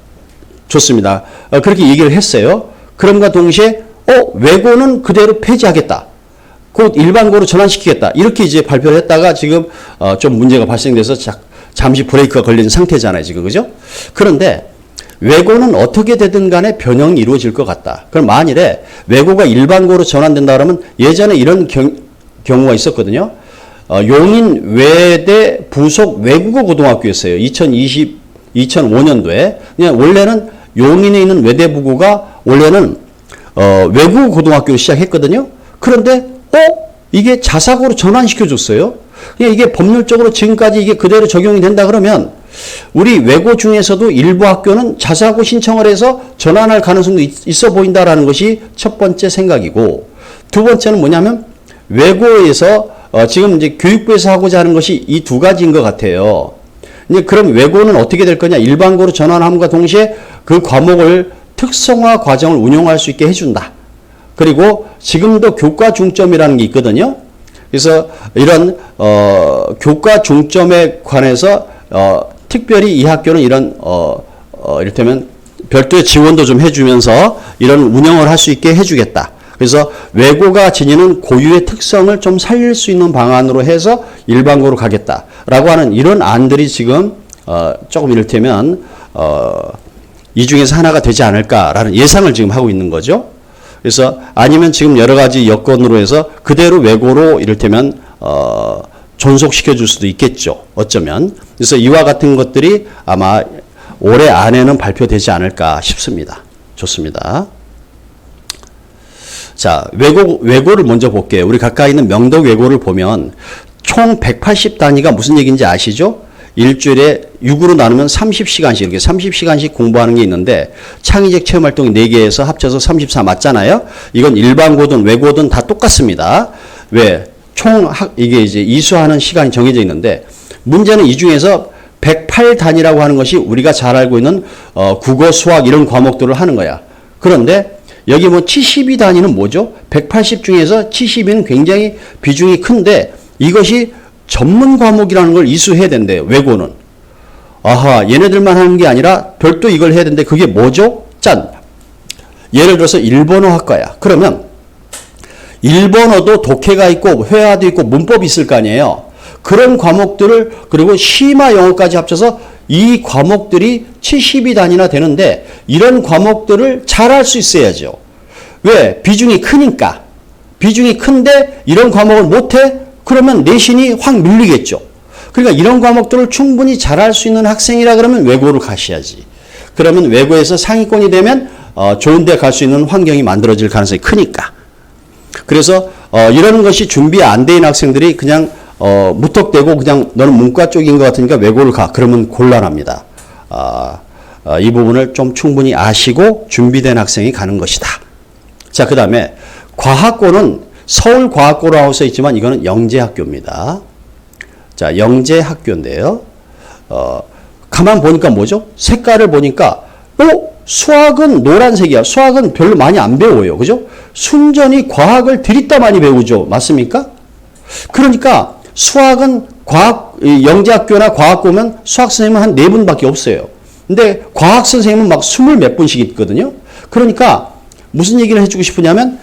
좋습니다. 그렇게 얘기를 했어요. 그럼과 동시에 외고는 그대로 폐지하겠다. 곧 일반고로 전환시키겠다. 이렇게 이제 발표를 했다가 지금 좀 문제가 발생돼서 잠시 브레이크가 걸린 상태잖아요. 지금 그죠? 그런데 외고는 어떻게 되든 간에 변형이 이루어질 것 같다. 그럼 만일에 외고가 일반고로 전환된다 그러면 예전에 이런 경우가 있었거든요. 용인 외대 부속 외국어 고등학교였어요. 2005년도에. 그냥 원래는 용인에 있는 외대부고가 원래는 외국어 고등학교로 시작했거든요. 그런데 이게 자사고로 전환시켜줬어요. 이게 법률적으로 지금까지 이게 그대로 적용이 된다 그러면 우리 외고 중에서도 일부 학교는 자사고 신청을 해서 전환할 가능성도 있어 보인다라는 것이 첫 번째 생각이고 두 번째는 뭐냐면 외고에서 지금 이제 교육부에서 하고자 하는 것이 이 두 가지인 것 같아요. 이제 그럼 외고는 어떻게 될 거냐? 일반고로 전환함과 동시에 그 과목을 특성화 과정을 운용할 수 있게 해준다. 그리고 지금도 교과 중점이라는 게 있거든요. 그래서 이런 교과 중점에 관해서 특별히 이 학교는 이런 이를테면 별도의 지원도 좀 해주면서 이런 운영을 할 수 있게 해주겠다. 그래서 외고가 지니는 고유의 특성을 좀 살릴 수 있는 방안으로 해서 일반고로 가겠다라고 하는 이런 안들이 지금 조금 이를테면 이 중에서 하나가 되지 않을까라는 예상을 지금 하고 있는 거죠. 그래서 아니면 지금 여러 가지 여건으로 해서 그대로 외고로 이를테면 존속시켜 줄 수도 있겠죠. 어쩌면. 그래서 이와 같은 것들이 아마 올해 안에는 발표되지 않을까 싶습니다. 좋습니다. 자, 외고를 먼저 볼게요. 우리 가까이 있는 명덕 외고를 보면 총 180단위가 무슨 얘기인지 아시죠? 일주일에 6으로 나누면 30시간씩, 이렇게 30시간씩 공부하는 게 있는데, 창의적 체험활동이 4개에서 합쳐서 34 맞잖아요? 이건 일반고든 외고든 다 똑같습니다. 왜? 이게 이제 이수하는 시간이 정해져 있는데, 문제는 이 중에서 108단위라고 하는 것이 우리가 잘 알고 있는 국어, 수학 이런 과목들을 하는 거야. 그런데 여기 뭐 72단위는 뭐죠? 180 중에서 72는 굉장히 비중이 큰데 이것이 전문 과목이라는 걸 이수해야 된대요. 외고는. 아하, 얘네들만 하는 게 아니라 별도 이걸 해야 되는데 그게 뭐죠? 짠. 예를 들어서 일본어 학과야. 그러면 일본어도 독해가 있고 회화도 있고 문법이 있을 거 아니에요. 그런 과목들을, 그리고 심화 영어까지 합쳐서 이 과목들이 72단위나 되는데 이런 과목들을 잘 할 수 있어야죠. 왜? 비중이 크니까. 비중이 큰데 이런 과목을 못해? 그러면 내신이 확 밀리겠죠. 그러니까 이런 과목들을 충분히 잘 할 수 있는 학생이라 그러면 외고를 가셔야지. 그러면 외고에서 상위권이 되면 좋은 데 갈 수 있는 환경이 만들어질 가능성이 크니까. 그래서 이런 것이 준비 안 돼 있는 학생들이 그냥 무턱대고 그냥 너는 문과 쪽인 것 같으니까 외고를 가. 그러면 곤란합니다. 이 부분을 좀 충분히 아시고 준비된 학생이 가는 것이다. 자, 그 다음에 과학고는 서울과학고라고 써 있지만 이거는 영재학교입니다. 자, 영재학교인데요. 가만 보니까 뭐죠? 색깔을 보니까 수학은 노란색이야. 수학은 별로 많이 안 배워요. 그죠? 순전히 과학을 들이다 많이 배우죠. 맞습니까? 그러니까 수학은 영재학교나 과학고면 수학 선생님은 한 4분밖에 없어요. 근데 과학 선생님은 막 20몇 분씩 있거든요. 그러니까 무슨 얘기를 해주고 싶으냐면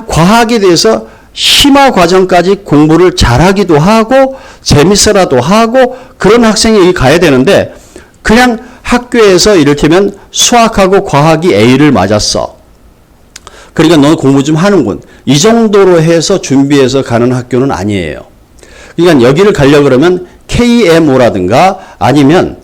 과학에 대해서 심화 과정까지 공부를 잘하기도 하고 재밌어라도 하고 그런 학생이 여기 가야 되는데 그냥 학교에서 이를테면 수학하고 과학이 A를 맞았어. 그러니까 너는 공부 좀 하는군. 이 정도로 해서 준비해서 가는 학교는 아니에요. 그러니까 여기를 가려고 그러면 KMO라든가 아니면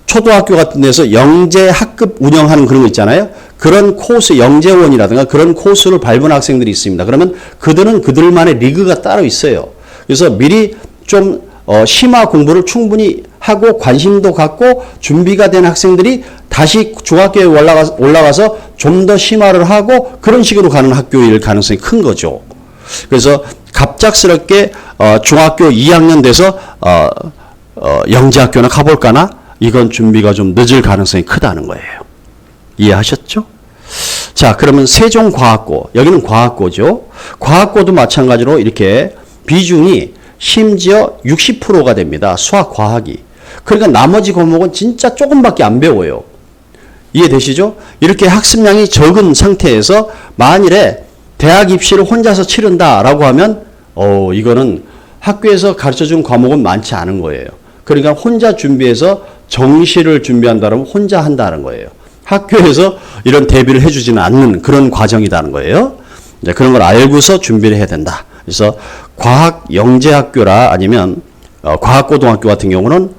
초등학교 같은 데서 영재 학급 운영하는 그런 거 있잖아요. 그런 코스, 영재원이라든가 그런 코스를 밟은 학생들이 있습니다. 그러면 그들은 그들만의 리그가 따로 있어요. 그래서 미리 좀 심화 공부를 충분히 하고 관심도 갖고 준비가 된 학생들이 다시 중학교에 올라가서 좀 더 심화를 하고 그런 식으로 가는 학교일 가능성이 큰 거죠. 그래서 갑작스럽게 중학교 2학년 돼서 영재학교나 가볼까나? 이건 준비가 좀 늦을 가능성이 크다는 거예요. 이해하셨죠? 자, 그러면 세종과학고, 여기는 과학고죠. 과학고도 마찬가지로 이렇게 비중이 심지어 60%가 됩니다. 수학, 과학이. 그러니까 나머지 과목은 진짜 조금밖에 안 배워요. 이해되시죠? 이렇게 학습량이 적은 상태에서 만일에 대학 입시를 혼자서 치른다라고 하면 이거는 학교에서 가르쳐준 과목은 많지 않은 거예요. 그러니까 혼자 준비해서 정시를 준비한다면 혼자 한다는 거예요. 학교에서 이런 대비를 해주지는 않는 그런 과정이라는 거예요. 이제 그런 걸 알고서 준비를 해야 된다. 그래서 과학 영재학교라 아니면 과학고등학교 같은 경우는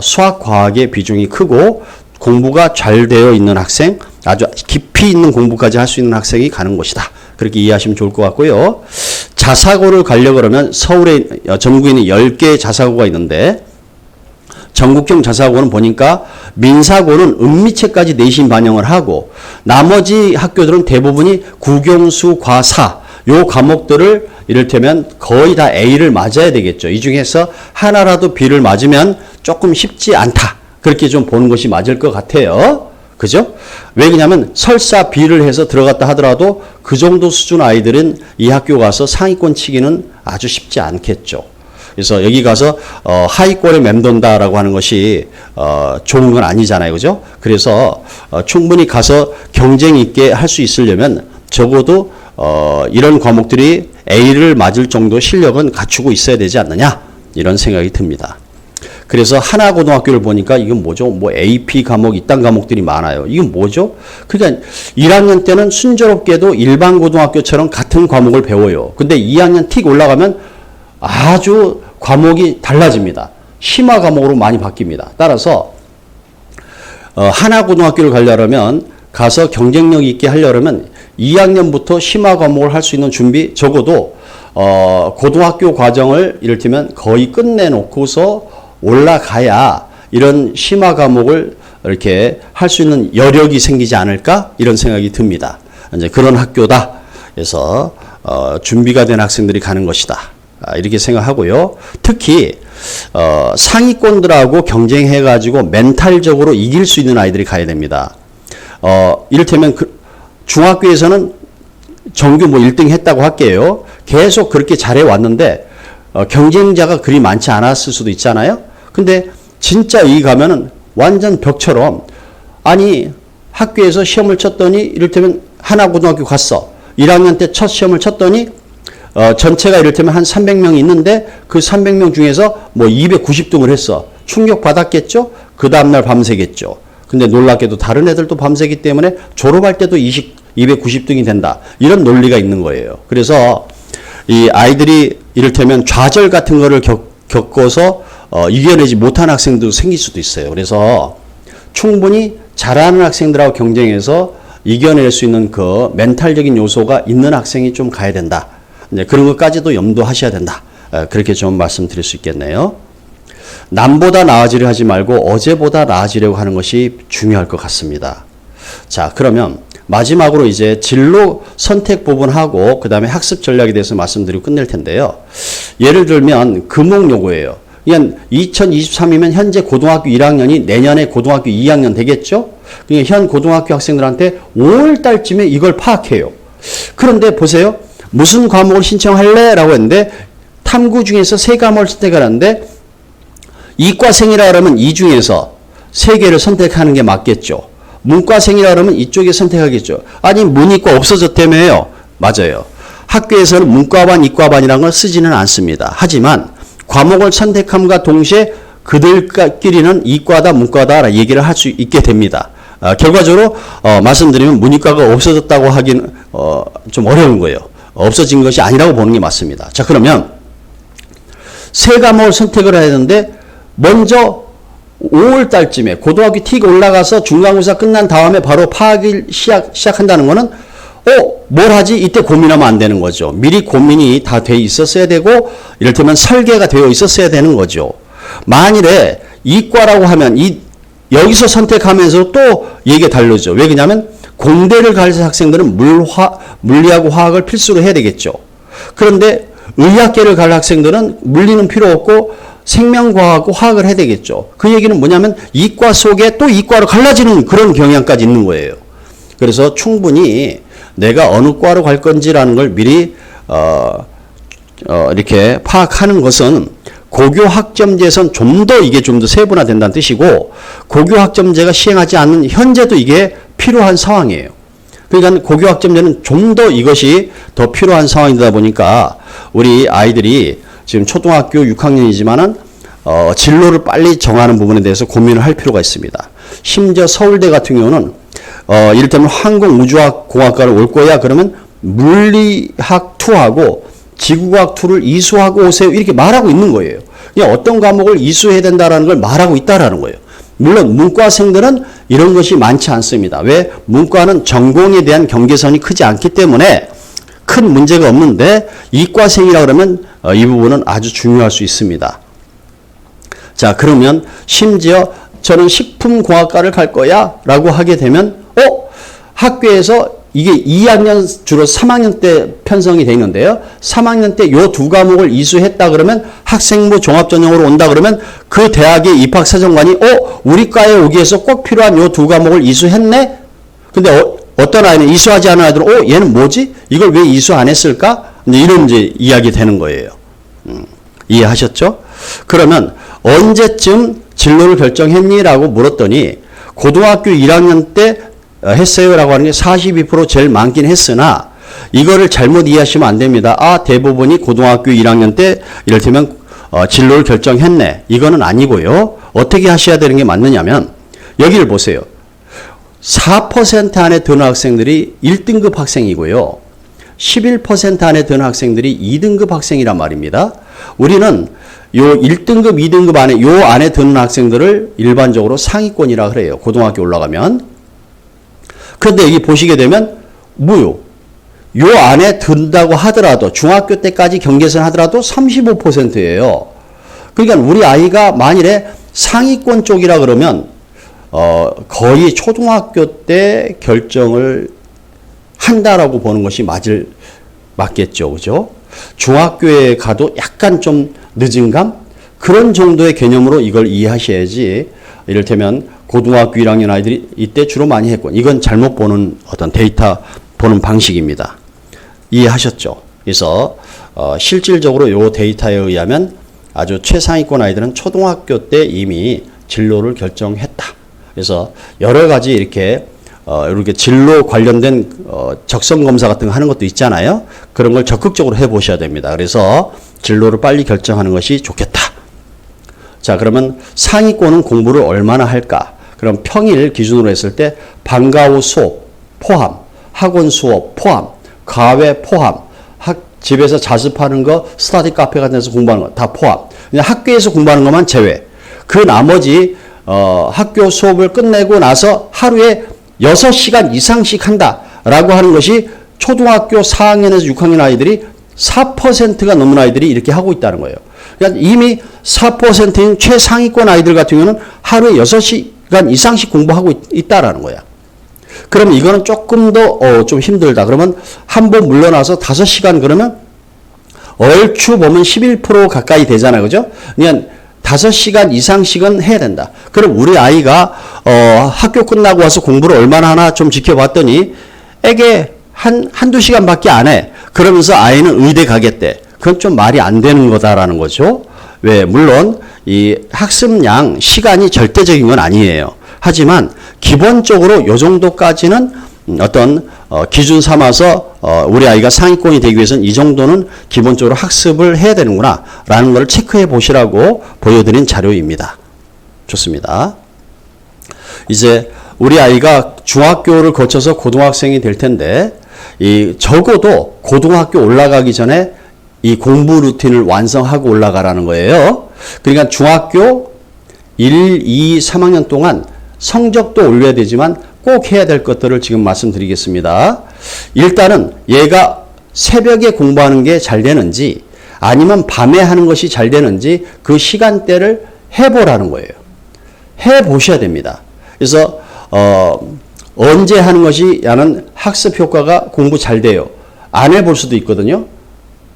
수학, 과학의 비중이 크고 공부가 잘 되어 있는 학생, 아주 깊이 있는 공부까지 할 수 있는 학생이 가는 곳이다. 그렇게 이해하시면 좋을 것 같고요. 자사고를 가려고 그러면 서울에 전국에 있는 10개의 자사고가 있는데 전국형 자사고는 보니까 민사고는 은미체까지 내신 반영을 하고 나머지 학교들은 대부분이 국영수, 과사 요 과목들을 이를테면 거의 다 A를 맞아야 되겠죠. 이 중에서 하나라도 B를 맞으면 조금 쉽지 않다. 그렇게 좀 보는 것이 맞을 것 같아요. 그죠? 왜 그러냐면 설사 B를 해서 들어갔다 하더라도 그 정도 수준 아이들은 이 학교 가서 상위권 치기는 아주 쉽지 않겠죠. 그래서 여기 가서 하위권에 맴돈다라고 하는 것이 좋은 건 아니잖아요. 그죠? 그래서 충분히 가서 경쟁 있게 할 수 있으려면 적어도 이런 과목들이 A를 맞을 정도 실력은 갖추고 있어야 되지 않느냐 이런 생각이 듭니다. 그래서 하나고등학교를 보니까 이건 뭐죠? 뭐 AP 과목, 이딴 과목들이 많아요. 이건 뭐죠? 그러니까 1학년 때는 순조롭게도 일반 고등학교처럼 같은 과목을 배워요. 근데 2학년 틱 올라가면 아주 과목이 달라집니다. 심화 과목으로 많이 바뀝니다. 따라서 하나고등학교를 가려면 가서 경쟁력 있게 하려면 2학년부터 심화 과목을 할 수 있는 준비, 적어도 고등학교 과정을 이를테면 거의 끝내놓고서 올라가야 이런 심화 과목을 이렇게 할 수 있는 여력이 생기지 않을까 이런 생각이 듭니다. 이제 그런 학교다. 그래서 준비가 된 학생들이 가는 것이다. 이렇게 생각하고요. 특히 상위권들하고 경쟁해가지고 멘탈적으로 이길 수 있는 아이들이 가야 됩니다. 이를테면 중학교에서는 정규 뭐 1등 했다고 할게요. 계속 그렇게 잘해왔는데 경쟁자가 그리 많지 않았을 수도 있잖아요. 근데 진짜 이 가면은 완전 벽처럼, 아니 학교에서 시험을 쳤더니 이를테면 하나고등학교 갔어. 1학년 때 첫 시험을 쳤더니 전체가 이를테면 한 300명이 있는데 그 300명 중에서 뭐 290등을 했어. 충격 받았겠죠? 그 다음날 밤새겠죠. 근데 놀랍게도 다른 애들도 밤새기 때문에 졸업할 때도 290등이 된다. 이런 논리가 있는 거예요. 그래서 이 아이들이 이를테면 좌절 같은 거를 겪어서 이겨내지 못한 학생도 생길 수도 있어요. 그래서 충분히 잘하는 학생들하고 경쟁해서 이겨낼 수 있는 그 멘탈적인 요소가 있는 학생이 좀 가야 된다. 이제 그런 것까지도 염두하셔야 된다. 그렇게 좀 말씀드릴 수 있겠네요. 남보다 나아지려 하지 말고 어제보다 나아지려고 하는 것이 중요할 것 같습니다. 자, 그러면 마지막으로 이제 진로 선택 부분하고 그 다음에 학습 전략에 대해서 말씀드리고 끝낼 텐데요. 예를 들면 금옥 요구예요. 그냥 2023이면 현재 고등학교 1학년이 내년에 고등학교 2학년 되겠죠? 그러니까 현 고등학교 학생들한테 5월 달쯤에 이걸 파악해요. 그런데 보세요. 무슨 과목을 신청할래? 라고 했는데 탐구 중에서 3과목을 선택하는데 이과생이라 그러면 이 중에서 3개를 선택하는 게 맞겠죠. 문과생이라 그러면 이쪽에 선택하겠죠. 아니 문이과 없어졌다며요. 맞아요. 학교에서는 문과반, 이과반이라는 걸 쓰지는 않습니다. 하지만 과목을 선택함과 동시에 그들끼리는 이과다, 문과다 얘기를 할 수 있게 됩니다. 결과적으로 말씀드리면 문이과가 없어졌다고 하긴 좀 어려운 거예요. 없어진 것이 아니라고 보는 게 맞습니다. 자, 그러면 3과목을 선택을 해야 되는데 먼저 5월 달쯤에 고등학교 틱 올라가서 중간고사 끝난 다음에 바로 파악을 시작한다는 거는 뭘 하지? 이때 고민하면 안 되는 거죠. 미리 고민이 다 돼 있었어야 되고 이를테면 설계가 되어 있었어야 되는 거죠. 만일에 이과라고 하면 여기서 선택하면서 또 얘기가 다르죠. 왜 그러냐면 공대를 갈 학생들은 물리하고 화학을 필수로 해야 되겠죠. 그런데 의학계를 갈 학생들은 물리는 필요 없고 생명과학하고 화학을 해야 되겠죠. 그 얘기는 뭐냐면 이과 속에 또 이과로 갈라지는 그런 경향까지 있는 거예요. 그래서 충분히 내가 어느 과로 갈 건지라는 걸 미리 이렇게 파악하는 것은 고교 학점제에선 좀 더 세분화된다는 뜻이고 고교 학점제가 시행하지 않는 현재도 이게 필요한 상황이에요. 그러니까 고교 학점제는 좀 더 이것이 더 필요한 상황이다 보니까 우리 아이들이 지금 초등학교 6학년이지만은 진로를 빨리 정하는 부분에 대해서 고민을 할 필요가 있습니다. 심지어 서울대 같은 경우는 이를테면 항공우주학공학과를 올 거야 그러면 물리학 2하고 지구과학 2를 이수하고 오세요 이렇게 말하고 있는 거예요. 그냥 어떤 과목을 이수해야 된다라는 걸 말하고 있다라는 거예요. 물론 문과생들은 이런 것이 많지 않습니다. 왜? 문과는 전공에 대한 경계선이 크지 않기 때문에 큰 문제가 없는데 이과생이라 그러면 이 부분은 아주 중요할 수 있습니다. 자, 그러면 심지어 저는 식품공학과를 갈 거야 라고 하게 되면 학교에서 이게 2학년 주로 3학년 때 편성이 되어 있는데요. 3학년 때 요 2과목을 이수했다 그러면 학생부 종합전형으로 온다 그러면 그 대학의 입학사정관이 우리 과에 오기 위해서 꼭 필요한 요 2과목을 이수했네? 근데 어떤 아이는 이수하지 않은 아이들은 얘는 뭐지? 이걸 왜 이수 안 했을까? 이런 이제 이야기 되는 거예요. 이해하셨죠? 그러면 언제쯤 진로를 결정했니? 라고 물었더니 고등학교 1학년 때 했어요 라고 하는 게 42% 제일 많긴 했으나 이거를 잘못 이해하시면 안 됩니다. 대부분이 고등학교 1학년 때 이를테면 진로를 결정했네. 이거는 아니고요. 어떻게 하셔야 되는 게 맞느냐면 여기를 보세요. 4% 안에 드는 학생들이 1등급 학생이고요. 11% 안에 드는 학생들이 2등급 학생이란 말입니다. 우리는 요 1등급, 2등급 안에 요 안에 드는 학생들을 일반적으로 상위권이라 그래요. 고등학교 올라가면. 그런데 여기 보시게 되면 뭐요? 요 안에 든다고 하더라도 중학교 때까지 경계선 하더라도 35%예요. 그러니까 우리 아이가 만일에 상위권 쪽이라 그러면 거의 초등학교 때 결정을 한다라고 보는 것이 맞겠죠. 그죠? 중학교에 가도 약간 좀 늦은 감? 그런 정도의 개념으로 이걸 이해하셔야지, 이를테면 고등학교 1학년 아이들이 이때 주로 많이 했고, 이건 잘못 보는 어떤 데이터 보는 방식입니다. 이해하셨죠? 그래서 실질적으로 이 데이터에 의하면 아주 최상위권 아이들은 초등학교 때 이미 진로를 결정했다. 그래서 여러 가지 이렇게 진로 관련된 적성 검사 같은 거 하는 것도 있잖아요. 그런 걸 적극적으로 해보셔야 됩니다. 그래서 진로를 빨리 결정하는 것이 좋겠다. 자, 그러면 상위권은 공부를 얼마나 할까? 그럼 평일 기준으로 했을 때 방과 후 수업 포함, 학원 수업 포함, 과외 포함, 집에서 자습하는 거, 스터디 카페 같은 데서 공부하는 거 다 포함. 그냥 학교에서 공부하는 것만 제외. 그 나머지 학교 수업을 끝내고 나서 하루에 6시간 이상씩 한다라고 하는 것이 초등학교 4학년에서 6학년 아이들이 4%가 넘는 아이들이 이렇게 하고 있다는 거예요. 그러니까 이미 4%인 최상위권 아이들 같은 경우는 하루에 6시간 이상씩 공부하고 있다라는 거야. 그럼 이거는 조금 더 좀 힘들다. 그러면 한 번 물러나서 5시간 그러면 얼추 보면 11% 가까이 되잖아요. 그죠? 그냥 5시간 이상씩은 해야 된다. 그럼 우리 아이가 학교 끝나고 와서 공부를 얼마나 하나 좀 지켜봤더니 애게 한두 시간밖에 안 해. 그러면서 아이는 의대 가겠대. 그건 좀 말이 안 되는 거다라는 거죠. 왜? 물론 이 학습량 시간이 절대적인 건 아니에요. 하지만 기본적으로 요 정도까지는 어떤 기준 삼아서 우리 아이가 상위권이 되기 위해서는 이 정도는 기본적으로 학습을 해야 되는구나 라는 걸 체크해 보시라고 보여드린 자료입니다. 좋습니다. 이제 우리 아이가 중학교를 거쳐서 고등학생이 될 텐데 적어도 고등학교 올라가기 전에 이 공부 루틴을 완성하고 올라가라는 거예요. 그러니까 중학교 1, 2, 3학년 동안 성적도 올려야 되지만 꼭 해야 될 것들을 지금 말씀드리겠습니다. 일단은 얘가 새벽에 공부하는 게 잘 되는지 아니면 밤에 하는 것이 잘 되는지 그 시간대를 해보라는 거예요. 해보셔야 됩니다. 그래서 언제 하는 것이 나는 학습 효과가 공부 잘 돼요. 안 해볼 수도 있거든요.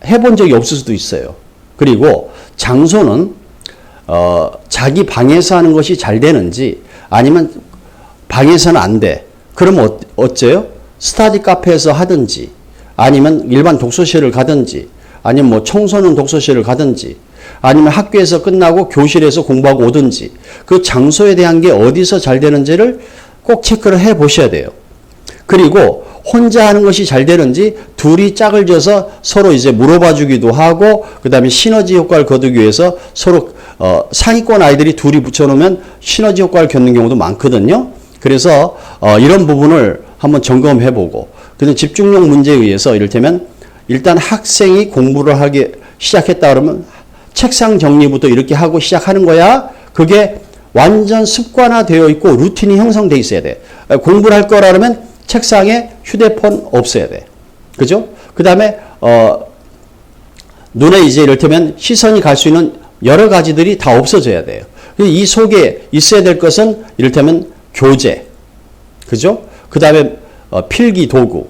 해본 적이 없을 수도 있어요. 그리고 장소는 자기 방에서 하는 것이 잘 되는지 아니면 방에서는 안 돼. 그러면 어째요? 스터디 카페에서 하든지 아니면 일반 독서실을 가든지 아니면 뭐 청소년 독서실을 가든지 아니면 학교에서 끝나고 교실에서 공부하고 오든지 그 장소에 대한 게 어디서 잘 되는지를 꼭 체크를 해 보셔야 돼요. 그리고 혼자 하는 것이 잘 되는지 둘이 짝을 져서 서로 이제 물어봐 주기도 하고 그 다음에 시너지 효과를 거두기 위해서 서로 상위권 아이들이 둘이 붙여놓으면 시너지 효과를 겪는 경우도 많거든요. 그래서 이런 부분을 한번 점검해보고 근데 집중력 문제에 의해서 이를테면 일단 학생이 공부를 하기 시작했다 그러면 책상 정리부터 이렇게 하고 시작하는 거야. 그게 완전 습관화되어 있고 루틴이 형성되어 있어야 돼. 공부를 할 거라면 책상에 휴대폰 없어야 돼. 그죠? 그 다음에 눈에 이제 이를테면 시선이 갈 수 있는 여러 가지들이 다 없어져야 돼요. 이 속에 있어야 될 것은 이를테면 교재, 그죠? 그 다음에 필기 도구,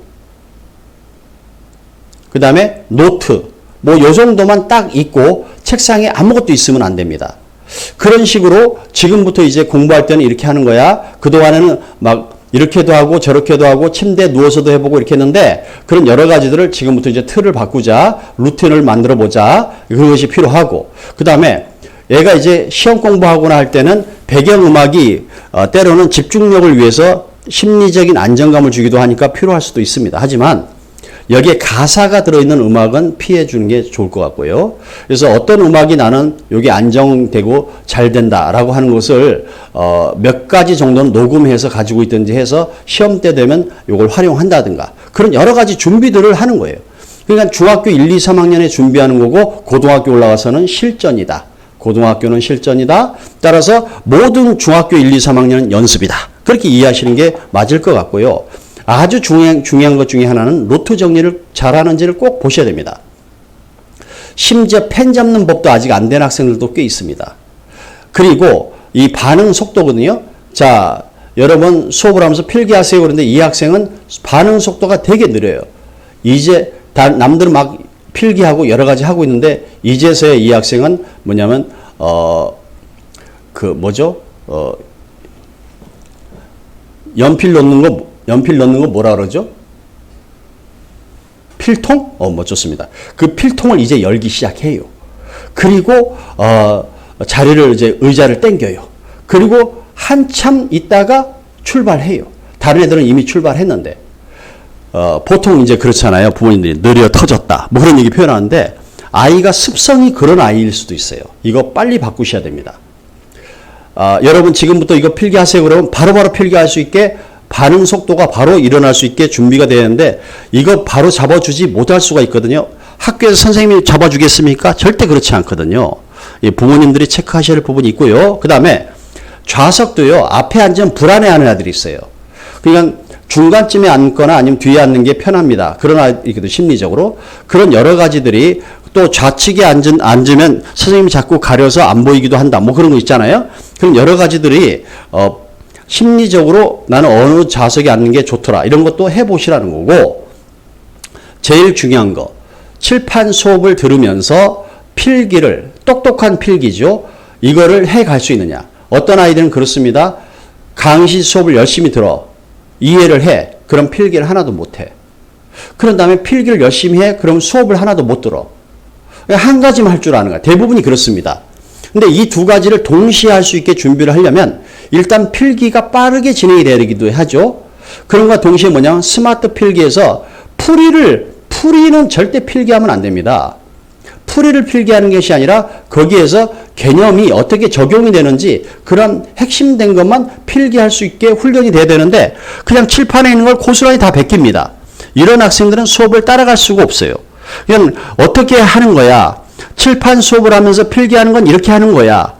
그 다음에 노트, 뭐 요 정도만 딱 있고 책상에 아무것도 있으면 안 됩니다. 그런 식으로 지금부터 이제 공부할 때는 이렇게 하는 거야. 그동안에는 막 이렇게도 하고 저렇게도 하고 침대에 누워서도 해보고 이렇게 했는데 그런 여러 가지들을 지금부터 이제 틀을 바꾸자. 루틴을 만들어 보자. 그것이 필요하고 그 다음에 얘가 이제 시험 공부하거나 할 때는 배경음악이 때로는 집중력을 위해서 심리적인 안정감을 주기도 하니까 필요할 수도 있습니다. 하지만 여기에 가사가 들어있는 음악은 피해 주는 게 좋을 것 같고요. 그래서 어떤 음악이 나는 여기 안정되고 잘 된다라고 하는 것을 몇 가지 정도는 녹음해서 가지고 있든지 해서 시험 때 되면 이걸 활용한다든가 그런 여러 가지 준비들을 하는 거예요. 그러니까 중학교 1, 2, 3학년에 준비하는 거고 고등학교 올라가서는 실전이다. 고등학교는 실전이다. 따라서 모든 중학교 1, 2, 3학년은 연습이다. 그렇게 이해하시는 게 맞을 것 같고요. 아주 중요한 것 중에 하나는 노트 정리를 잘하는지를 꼭 보셔야 됩니다. 심지어 펜 잡는 법도 아직 안 된 학생들도 꽤 있습니다. 그리고 이 반응 속도거든요. 자, 여러분 수업을 하면서 필기하세요. 그런데 이 학생은 반응 속도가 되게 느려요. 이제 남들은 막 필기하고 여러 가지 하고 있는데 이제서야 이 학생은 뭐냐면 연필 넣는 거 뭐라 그러죠? 필통? 좋습니다. 그 필통을 이제 열기 시작해요. 그리고, 자리를 이제 의자를 당겨요. 그리고 한참 있다가 출발해요. 다른 애들은 이미 출발했는데, 보통 이제 그렇잖아요. 부모님들이 느려 터졌다. 뭐 그런 얘기 표현하는데, 아이가 습성이 그런 아이일 수도 있어요. 이거 빨리 바꾸셔야 됩니다. 여러분 지금부터 이거 필기하세요. 그러면 바로바로 필기할 수 있게 반응 속도가 바로 일어날 수 있게 준비가 되는데 이거 바로 잡아주지 못할 수가 있거든요. 학교에서 선생님이 잡아주겠습니까? 절대 그렇지 않거든요. 부모님들이 체크하셔야 할 부분이 있고요. 그 다음에 좌석도요. 앞에 앉으면 불안해하는 아들이 있어요. 그러니까 중간쯤에 앉거나 아니면 뒤에 앉는 게 편합니다. 그런 아이들도 심리적으로. 그런 여러 가지들이 또 좌측에 앉으면 선생님이 자꾸 가려서 안 보이기도 한다. 뭐 그런 거 있잖아요. 그럼 여러 가지들이 심리적으로 나는 어느 좌석에 앉는 게 좋더라. 이런 것도 해보시라는 거고 제일 중요한 거 칠판 수업을 들으면서 필기를 똑똑한 필기죠. 이거를 해갈 수 있느냐. 어떤 아이들은 그렇습니다. 강의 수업을 열심히 들어. 이해를 해. 그럼 필기를 하나도 못해. 그런 다음에 필기를 열심히 해. 그럼 수업을 하나도 못 들어. 한 가지만 할 줄 아는 거야. 대부분이 그렇습니다. 근데 이 두 가지를 동시에 할 수 있게 준비를 하려면 일단 필기가 빠르게 진행이 되기도 하죠. 그런 것과 동시에 뭐냐면 스마트 필기에서 풀이는 절대 필기하면 안 됩니다. 풀이를 필기하는 것이 아니라 거기에서 개념이 어떻게 적용이 되는지 그런 핵심된 것만 필기할 수 있게 훈련이 돼야 되는데 그냥 칠판에 있는 걸 고스란히 다 베낍니다. 이런 학생들은 수업을 따라갈 수가 없어요. 그냥 어떻게 하는 거야? 칠판 수업을 하면서 필기하는 건 이렇게 하는 거야.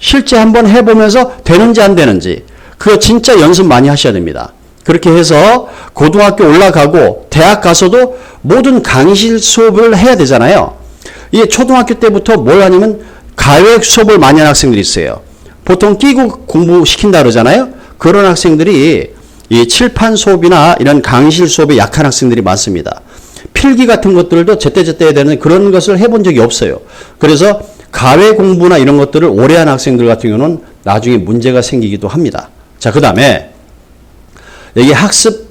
실제 한번 해보면서 되는지 안 되는지 그거 진짜 연습 많이 하셔야 됩니다. 그렇게 해서 고등학교 올라가고 대학 가서도 모든 강의실 수업을 해야 되잖아요. 이게 초등학교 때부터 뭘 하냐면 가외 수업을 많이 하는 학생들이 있어요. 보통 끼고 공부시킨다 그러잖아요. 그런 학생들이 이 칠판 수업이나 이런 강의실 수업에 약한 학생들이 많습니다. 필기 같은 것들도 제때제때 해야 되는 그런 것을 해본 적이 없어요. 그래서 가외 공부나 이런 것들을 오래 한 학생들 같은 경우는 나중에 문제가 생기기도 합니다. 자, 그 다음에 여기 학습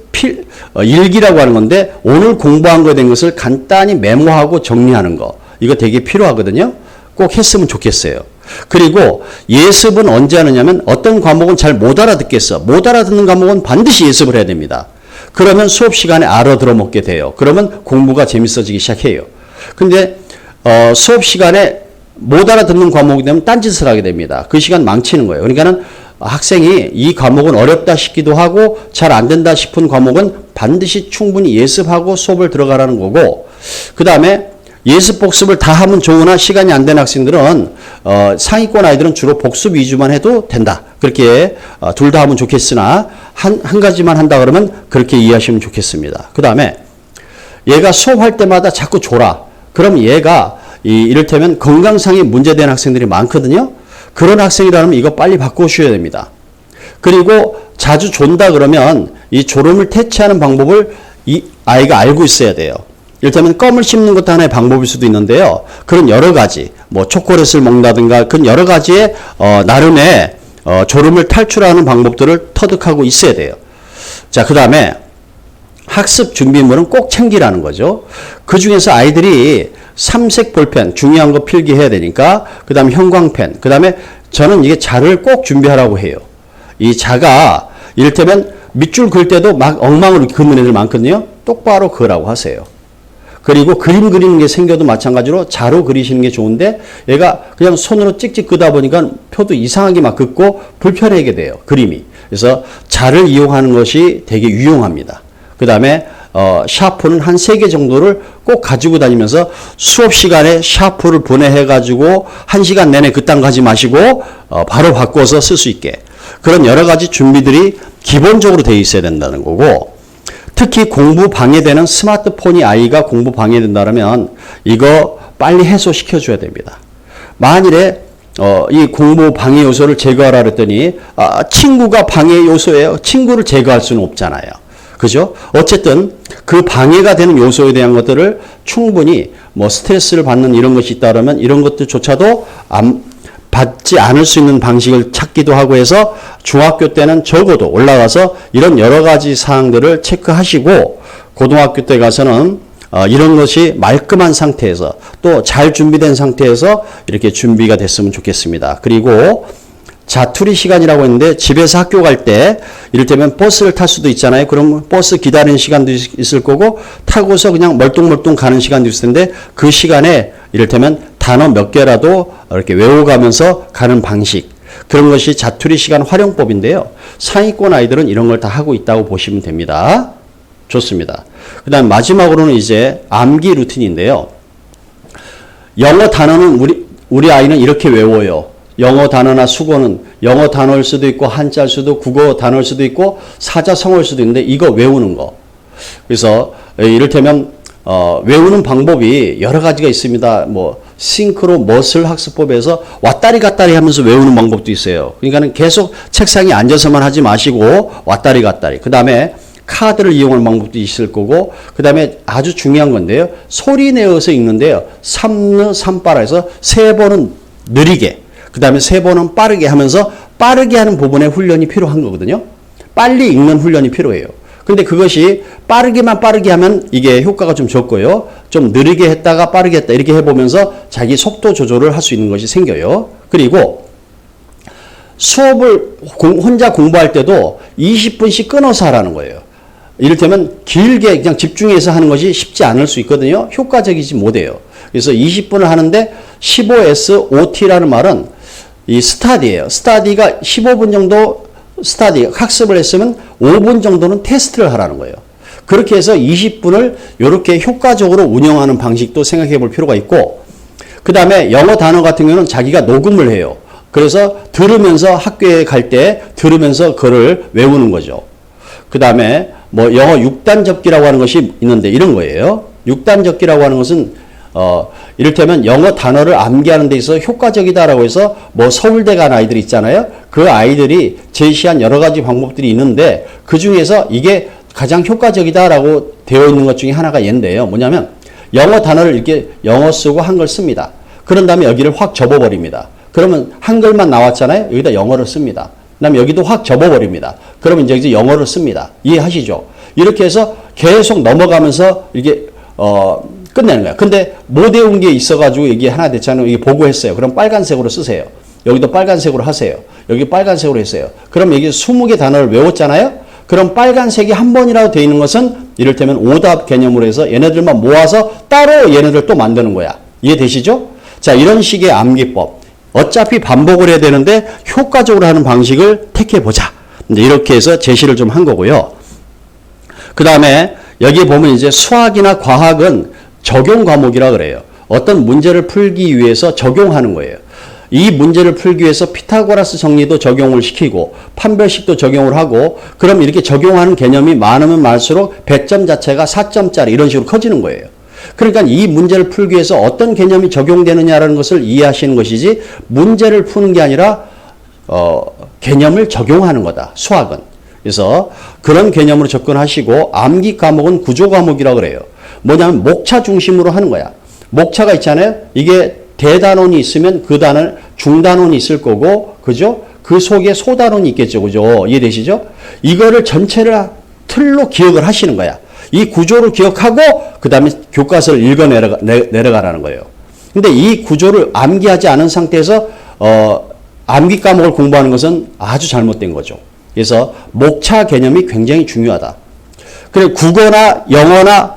일기라고 하는 건데 오늘 공부한 거에 대한 것을 간단히 메모하고 정리하는 거. 이거 되게 필요하거든요. 꼭 했으면 좋겠어요. 그리고 예습은 언제 하느냐면 어떤 과목은 잘 못 알아듣겠어. 못 알아듣는 과목은 반드시 예습을 해야 됩니다. 그러면 수업 시간에 알아들어 먹게 돼요. 그러면 공부가 재밌어지기 시작해요. 근데 수업 시간에 못 알아듣는 과목이 되면 딴짓을 하게 됩니다. 그 시간 망치는 거예요. 그러니까는 학생이 이 과목은 어렵다 싶기도 하고 잘 안 된다 싶은 과목은 반드시 충분히 예습하고 수업을 들어가라는 거고 그 다음에 예습 복습을 다 하면 좋으나 시간이 안 되는 학생들은 상위권 아이들은 주로 복습 위주만 해도 된다. 그렇게 둘 다 하면 좋겠으나 한 가지만 한다 그러면 그렇게 이해하시면 좋겠습니다. 그 다음에 얘가 수업할 때마다 자꾸 졸아. 그럼 얘가 이를테면 건강상에 문제된 학생들이 많거든요. 그런 학생이라면 이거 빨리 바꾸셔야 됩니다. 그리고 자주 존다 그러면 이 졸음을 퇴치하는 방법을 이 아이가 알고 있어야 돼요. 이를테면 껌을 씹는 것도 하나의 방법일 수도 있는데요. 그런 여러 가지, 뭐 초콜릿을 먹는다든가 그런 여러 가지의 나름의 졸음을 탈출하는 방법들을 터득하고 있어야 돼요. 자, 그 다음에 학습 준비물은 꼭 챙기라는 거죠. 그 중에서 아이들이 삼색 볼펜, 중요한 거 필기해야 되니까, 그 다음에 형광펜, 그 다음에 저는 이게 자를 꼭 준비하라고 해요. 이 자가 이를테면 밑줄 그을 때도 막 엉망으로 긋는 애들 많거든요. 똑바로 그으라고 하세요. 그리고 그림 그리는 게 생겨도 마찬가지로 자로 그리시는 게 좋은데 얘가 그냥 손으로 찍찍 그다 보니까 표도 이상하게 막 긋고 불편하게 돼요. 그림이. 그래서 자를 이용하는 것이 되게 유용합니다. 그 다음에 샤프는 한 3개 정도를 꼭 가지고 다니면서 수업 시간에 샤프를 분해해가지고 1시간 내내 그딴 가지 마시고 바로 바꿔서 쓸 수 있게. 그런 여러 가지 준비들이 기본적으로 되어 있어야 된다는 거고 특히 공부 방해되는 스마트폰이 아이가 공부 방해된다면 이거 빨리 해소시켜줘야 됩니다. 만일에 이 공부 방해 요소를 제거하라 그랬더니 친구가 방해 요소예요. 친구를 제거할 수는 없잖아요. 그죠? 어쨌든 그 방해가 되는 요소에 대한 것들을 충분히 뭐 스트레스를 받는 이런 것이 있다 그러면 이런 것들조차도 받지 않을 수 있는 방식을 찾기도 하고 해서 중학교 때는 적어도 올라가서 이런 여러 가지 사항들을 체크하시고 고등학교 때 가서는 이런 것이 말끔한 상태에서 또 잘 준비된 상태에서 이렇게 준비가 됐으면 좋겠습니다. 그리고 자투리 시간이라고 했는데 집에서 학교 갈 때 이를테면 버스를 탈 수도 있잖아요. 그럼 버스 기다리는 시간도 있을 거고 타고서 그냥 멀뚱멀뚱 가는 시간도 있을 텐데 그 시간에 이를테면 단어 몇 개라도 이렇게 외워가면서 가는 방식, 그런 것이 자투리 시간 활용법인데요. 상위권 아이들은 이런 걸 다 하고 있다고 보시면 됩니다. 좋습니다. 그 다음 마지막으로는 이제 암기 루틴인데요. 영어 단어는 우리 아이는 이렇게 외워요. 영어 단어나 수거는 영어 단어일 수도 있고 한자일 수도 국어 단어일 수도 있고 사자성어일 수도 있는데 이거 외우는 거. 그래서 이를테면 외우는 방법이 여러 가지가 있습니다. 뭐 싱크로 머슬 학습법에서 왔다리 갔다리 하면서 외우는 방법도 있어요. 그러니까는 계속 책상에 앉아서만 하지 마시고 왔다리 갔다리. 그 다음에 카드를 이용하는 방법도 있을 거고, 그 다음에 아주 중요한 건데요. 소리 내어서 읽는데요. 삼느 삼빠라 해서 세 번은 느리게, 그 다음에 세 번은 빠르게 하면서 빠르게 하는 부분에 훈련이 필요한 거거든요. 빨리 읽는 훈련이 필요해요. 근데 그것이 빠르게만 빠르게 하면 이게 효과가 좀 적고요. 좀 느리게 했다가 빠르게 했다 이렇게 해보면서 자기 속도 조절을 할 수 있는 것이 생겨요. 그리고 수업을 혼자 공부할 때도 20분씩 끊어서 하라는 거예요. 이를테면 길게 그냥 집중해서 하는 것이 쉽지 않을 수 있거든요. 효과적이지 못해요. 그래서 20분을 하는데 15SOT라는 말은 이 스타디예요. 스타디가 15분 정도 스타디, 학습을 했으면 5분 정도는 테스트를 하라는 거예요. 그렇게 해서 20분을 이렇게 효과적으로 운영하는 방식도 생각해 볼 필요가 있고, 그 다음에 영어 단어 같은 경우는 자기가 녹음을 해요. 그래서 들으면서 학교에 갈 때 들으면서 그걸 외우는 거죠. 그 다음에 뭐 영어 6단 접기라고 하는 것이 있는데 이런 거예요. 6단 접기라고 하는 것은 이를테면 영어 단어를 암기하는 데 있어서 효과적이다라고 해서 뭐 서울대 간 아이들 있잖아요. 그 아이들이 제시한 여러 가지 방법들이 있는데 그 중에서 이게 가장 효과적이다라고 되어 있는 것 중에 하나가 얘인데요. 뭐냐면 영어 단어를 이렇게 영어 쓰고 한글 씁니다. 그런 다음에 여기를 확 접어버립니다. 그러면 한글만 나왔잖아요. 여기다 영어를 씁니다. 그 다음에 여기도 확 접어버립니다. 그러면 이제 영어를 씁니다. 이해하시죠? 이렇게 해서 계속 넘어가면서 이게 끝내는 거야. 근데 못 외운 게 있어가지고 이게 하나 됐잖아요. 이게 보고했어요. 그럼 빨간색으로 쓰세요. 여기도 빨간색으로 하세요. 여기 빨간색으로 했어요. 그럼 여기 20개 단어를 외웠잖아요. 그럼 빨간색이 한 번이라도 되어 있는 것은 이를테면 오답 개념으로 해서 얘네들만 모아서 따로 얘네들 또 만드는 거야. 이해되시죠? 자, 이런 식의 암기법. 어차피 반복을 해야 되는데 효과적으로 하는 방식을 택해보자. 이렇게 해서 제시를 좀 한 거고요. 그 다음에 여기 보면 이제 수학이나 과학은 적용 과목이라 그래요. 어떤 문제를 풀기 위해서 적용하는 거예요. 이 문제를 풀기 위해서 피타고라스 정리도 적용을 시키고 판별식도 적용을 하고, 그럼 이렇게 적용하는 개념이 많으면 많을수록 배점 자체가 4점짜리 이런 식으로 커지는 거예요. 그러니까 이 문제를 풀기 위해서 어떤 개념이 적용되느냐라는 것을 이해하시는 것이지 문제를 푸는 게 아니라 개념을 적용하는 거다. 수학은. 그래서 그런 개념으로 접근하시고, 암기 과목은 구조 과목이라고 그래요. 뭐냐면 목차 중심으로 하는 거야. 목차가 있잖아요. 이게 대단원이 있으면 그 단원, 중단원이 있을 거고, 그죠? 그 속에 소단원이 있겠죠. 그죠? 이해되시죠? 이거를 전체를 틀로 기억을 하시는 거야. 이 구조를 기억하고 그 다음에 교과서를 읽어 내려가라는 거예요. 근데 이 구조를 암기하지 않은 상태에서 암기 과목을 공부하는 것은 아주 잘못된 거죠. 그래서 목차 개념이 굉장히 중요하다. 그리고 국어나 영어나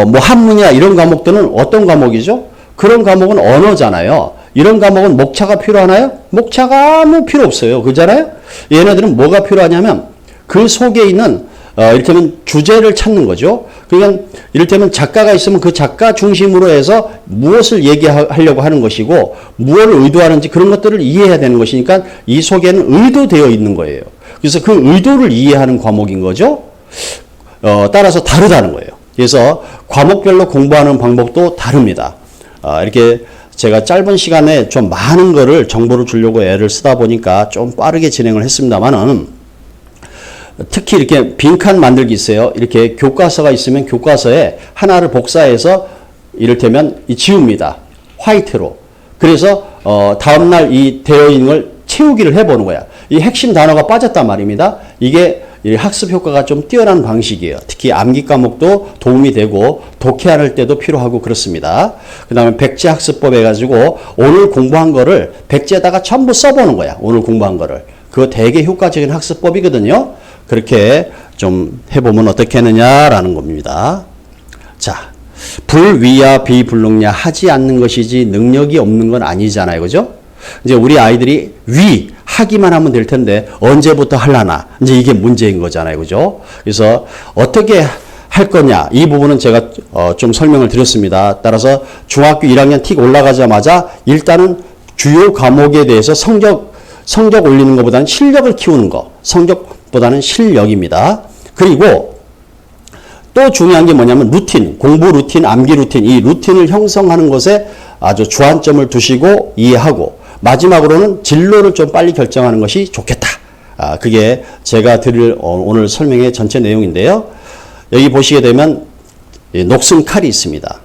뭐 한문이나 이런 과목들은 어떤 과목이죠? 그런 과목은 언어잖아요. 이런 과목은 목차가 필요하나요? 목차가 아무 필요 없어요. 그잖아요? 얘네들은 뭐가 필요하냐면 그 속에 있는 이를테면 주제를 찾는 거죠. 그러니까 이를테면 작가가 있으면 그 작가 중심으로 해서 무엇을 얘기하려고 하는 것이고 무엇을 의도하는지 그런 것들을 이해해야 되는 것이니까 이 속에는 의도되어 있는 거예요. 그래서 그 의도를 이해하는 과목인 거죠. 따라서 다르다는 거예요. 그래서 과목별로 공부하는 방법도 다릅니다. 이렇게 제가 짧은 시간에 좀 많은 거를 정보를 주려고 애를 쓰다 보니까 좀 빠르게 진행을 했습니다만은 특히 이렇게 빈칸 만들기 있어요. 이렇게 교과서가 있으면 교과서에 하나를 복사해서 이를테면 지웁니다. 화이트로. 그래서 다음날 이 되어 있는 걸 채우기를 해보는 거야. 이 핵심 단어가 빠졌단 말입니다. 이게 학습 효과가 좀 뛰어난 방식이에요. 특히 암기 과목도 도움이 되고 독해할 때도 필요하고 그렇습니다. 그 다음에 백제 학습법 해가지고 오늘 공부한 거를 백제에다가 전부 써보는 거야. 오늘 공부한 거를. 그거 되게 효과적인 학습법이거든요. 그렇게 좀 해보면 어떻게 하느냐라는 겁니다. 자, 불위야 비불능냐 하지 않는 것이지 능력이 없는 건 아니잖아요. 그죠? 이제 우리 아이들이 하기만 하면 될 텐데 언제부터 하려나 이제 이게 문제인 거잖아요. 그죠? 그래서 어떻게 할 거냐 이 부분은 제가 좀 설명을 드렸습니다. 따라서 중학교 1학년 틱 올라가자마자 일단은 주요 과목에 대해서 성적 올리는 것보다는 실력을 키우는 거, 성적보다는 실력입니다. 그리고 또 중요한 게 뭐냐면 루틴, 공부 루틴, 암기 루틴, 이 루틴을 형성하는 것에 아주 주안점을 두시고 이해하고 마지막으로는 진로를 좀 빨리 결정하는 것이 좋겠다. 그게 제가 드릴 오늘 설명의 전체 내용인데요. 여기 보시게 되면 녹슨 칼이 있습니다.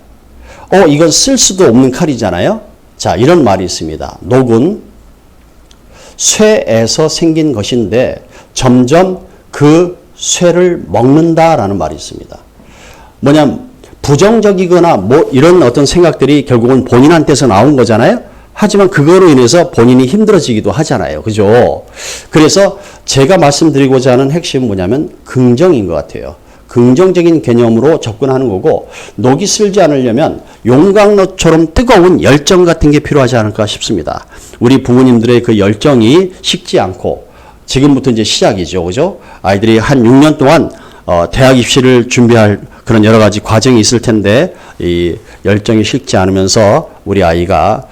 이건 쓸 수도 없는 칼이잖아요. 자, 이런 말이 있습니다. 녹은 쇠에서 생긴 것인데 점점 그 쇠를 먹는다라는 말이 있습니다. 뭐냐면 부정적이거나 뭐 이런 어떤 생각들이 결국은 본인한테서 나온 거잖아요. 하지만 그거로 인해서 본인이 힘들어지기도 하잖아요. 그죠? 그래서 제가 말씀드리고자 하는 핵심은 뭐냐면 긍정인 것 같아요. 긍정적인 개념으로 접근하는 거고 녹이 슬지 않으려면 용광로처럼 뜨거운 열정 같은 게 필요하지 않을까 싶습니다. 우리 부모님들의 그 열정이 식지 않고 지금부터 이제 시작이죠. 그죠? 아이들이 한 6년 동안 대학 입시를 준비할 그런 여러 가지 과정이 있을 텐데 이 열정이 식지 않으면서 우리 아이가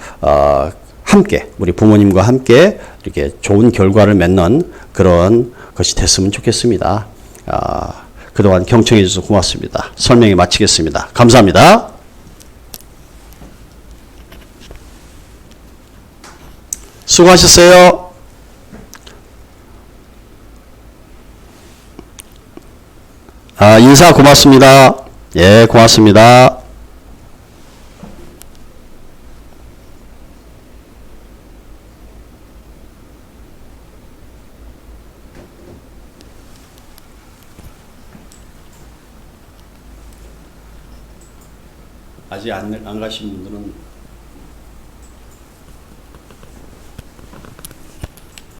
함께 우리 부모님과 함께 이렇게 좋은 결과를 맺는 그런 것이 됐으면 좋겠습니다. 그동안 경청해 주셔서 고맙습니다. 설명이 마치겠습니다. 감사합니다. 수고하셨어요. 인사 고맙습니다. 예, 고맙습니다. 아직 안 가신 분들은